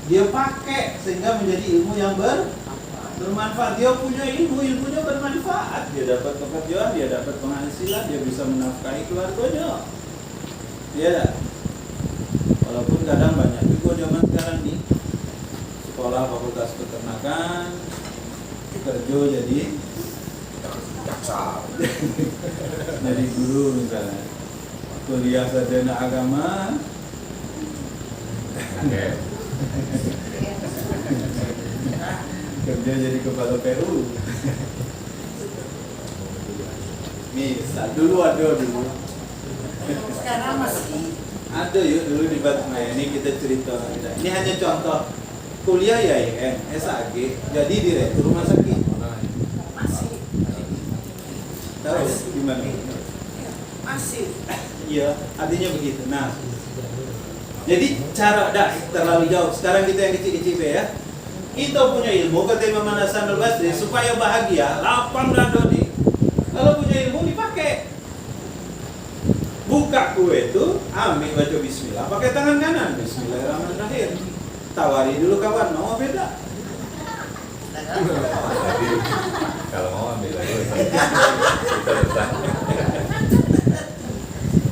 dia pakai sehingga menjadi ilmu yang bermanfaat. Dia punya ilmunya bermanfaat. Dia dapat pekerjaan, dia dapat penghasilan, dia bisa menafkahi keluarganya. Ya. Walaupun kadang banyak juga zaman sekarang nih sekolah fakultas peternakan, kerja jadi jaksa, jadi guru misalnya, kuliah sarjana agama, kerja jadi kepala PU. Misal dulu.
Sekarang masih
Ada yuk dulu di Batmaya, ini kita cerita. Ini hanya contoh. Kuliah IAIN, SAG, jadi direktur rumah sakit.
masih
Tahu gimana?
masih
Iya, artinya begitu. Nah, jadi cara dah terlalu jauh. Sekarang kita yang kecil-kecil ya. Kita punya ilmu, kata Imam Hasan Al-Basri, supaya bahagia, lapang dado nih. Kalau punya ilmu dipakai. Buka kue itu, ambil baca bismillah, pakai tangan kanan, bismillahirrahmanirrahim. Tawari dulu kawan, mau beda?
Kalau mau ambil lagi.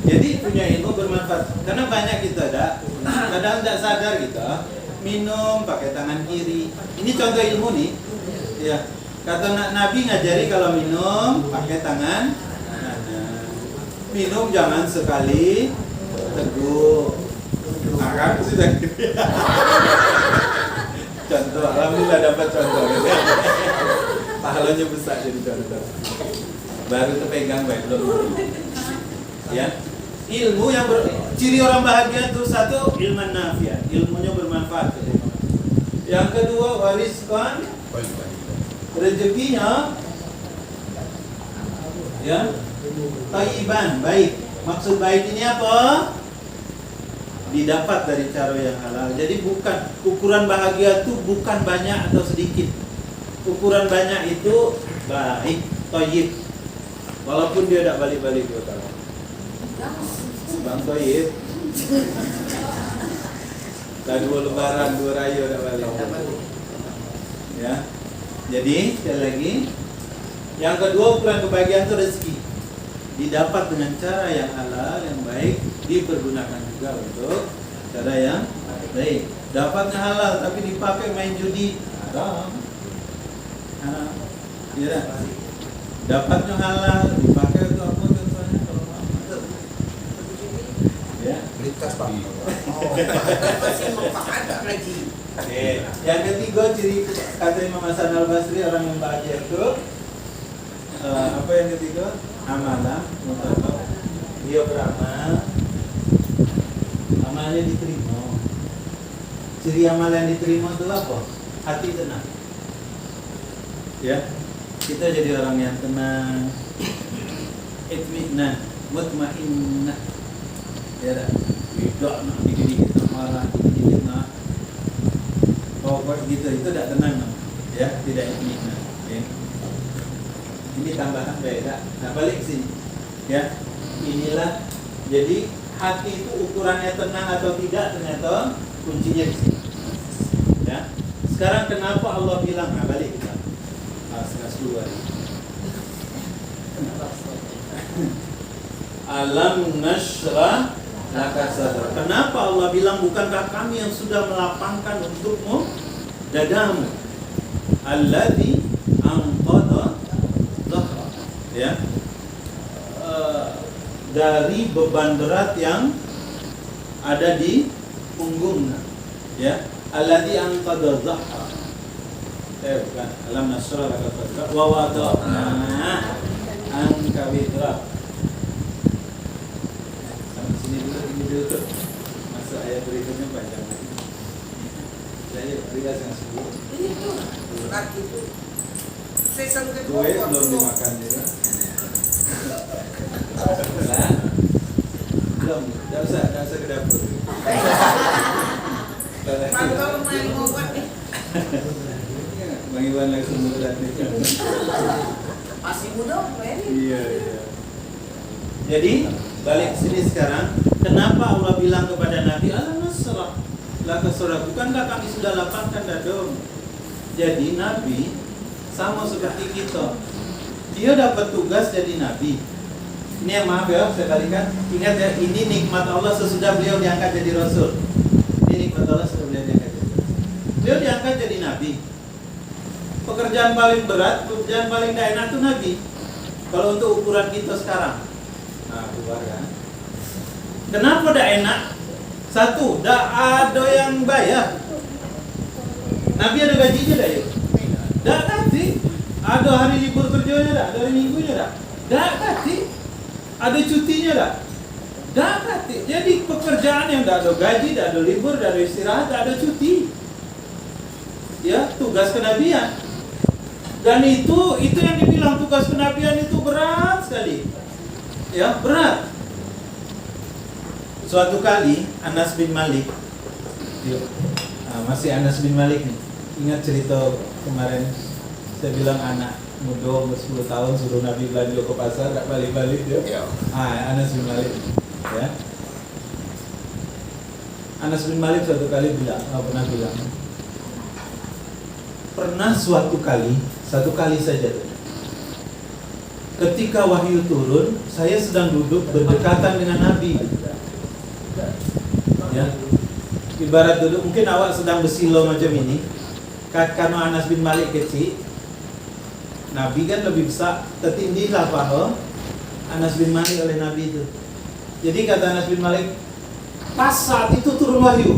Jadi punya ilmu bermanfaat. Karena banyak kita kadang tidak sadar kita minum pakai tangan kiri. Ini contoh ilmu nih. Ya. Kata Nabi ngajari kalau minum pakai tangan kanan. Minum jangan sekali teguk. Nah, kan sudah gitu. Contoh, alhamdulillah dapat contoh. Pahalanya besar jadi contoh. Baru terpegang baik belum. Ya. Ilmu yang ciri orang bahagia itu satu, ilman nafi'an, ilmunya bermanfaat. Yang kedua, wariskan, rezekinya ya thayyiban, baik. Maksud baik ini apa? Didapat dari cara yang halal. Jadi bukan ukuran bahagia itu bukan banyak atau sedikit. Ukuran banyak itu baik, thayyib. Walaupun dia tidak balik-balik ke utara. Bang Toyib, tak 2 lebaran, 2 raya tak balik. Ya, jadi sekali lagi, yang kedua ukuran kebahagiaan itu rezeki, didapat dengan cara yang halal, yang baik, dipergunakan juga untuk cara yang baik. Dapatnya halal tapi dipakai main judi, haram. Ya, dapatnya halal dipakai untuk apa? Ya.
Lintas Pak.
masih ada lagi.
Oke. Yang ketiga ciri kata Imam Hasan Al-Basri orang yang bahagia itu apa yang ketiga? Amalan, mutabak. Dia beramal, amalnya diterima. Ciri amal yang diterima itu apa? Hati tenang. Ya. Kita jadi orang yang tenang, itminan, mutmainnah. Ya dah. Tidak nak diri kita marah dikit nak pokok gitu itu tidak tenang ya, tidak enak ya. Ini tambahan beda. Nah balik ke sini ya, inilah jadi hati itu ukurannya tenang atau tidak ternyata kuncinya di sini ya. Sekarang kenapa Allah bilang, nah balik kita keluar alam nashrah laka sadrak. Kenapa Allah bilang bukankah kami yang sudah melapangkan untukmu dadamu, alladzi anqadha dhahrak ya, dari beban berat yang ada di punggungnya ya, alladzi anqadha dhahrak. Bukan alam nashrah laka sadrak wa wada'na anka wizrak. Sampai sini dulu masuk ayat berikutnya panjang lagi. Saya berikan yang sebut.
Itu surat itu. Season
Kue
kedua
belum dimakan juga. Nah, belum, tidak usah ke dapur.
Mantap main ngobat nih.
Bang Iwan langsung mudah nih.
Masih muda main.
Iya. Jadi balik sini sekarang, kenapa Allah bilang kepada Nabi alam nasrah laka sadrak, bukankah kami sudah lapangkan dadamu. Jadi Nabi sama seperti kita, dia dapat tugas jadi Nabi. Ini yang maaf ya, saya balikan. Ingat ya, ini nikmat Allah sesudah beliau diangkat jadi Rasul. Ini nikmat Allah sesudah beliau diangkat jadi Rasul. Beliau diangkat jadi Nabi. Pekerjaan paling berat, pekerjaan paling tidak enak itu Nabi. Kalau untuk ukuran kita sekarang, nah keluar kan. Kenapa tidak enak? Satu, tidak ada yang bayar. Nabi ada gajinya tidak ya? Tidak nanti. Ada hari libur kerjanya tidak? Ada hari minggunya tidak? Tidak nanti. Ada cutinya tidak? Tidak nanti. Jadi pekerjaan yang tidak ada gaji, tidak ada libur, tidak ada istirahat, tidak ada cuti. Ya, tugas kenabian. Dan itu yang dibilang tugas kenabian itu berat sekali. Ya, berat. Suatu kali Anas bin Malik, masih Anas bin Malik nih. Ingat cerita kemarin saya bilang anak muda umur 10 tahun suruh Nabi belanja ke pasar, tak balik-balik dia.
Ya.
Anas bin Malik. Ya. Anas bin Malik suatu kali bilang, pernah suatu kali saja, ketika wahyu turun, saya sedang duduk berdekatan dengan Nabi. Ya, ibarat dulu mungkin awak sedang bersilo macam ini. Karena Anas bin Malik kecil, Nabi kan lebih besar, tertindilah paha Anas bin Malik oleh Nabi itu. Jadi kata Anas bin Malik, pas saat itu turun wahyu.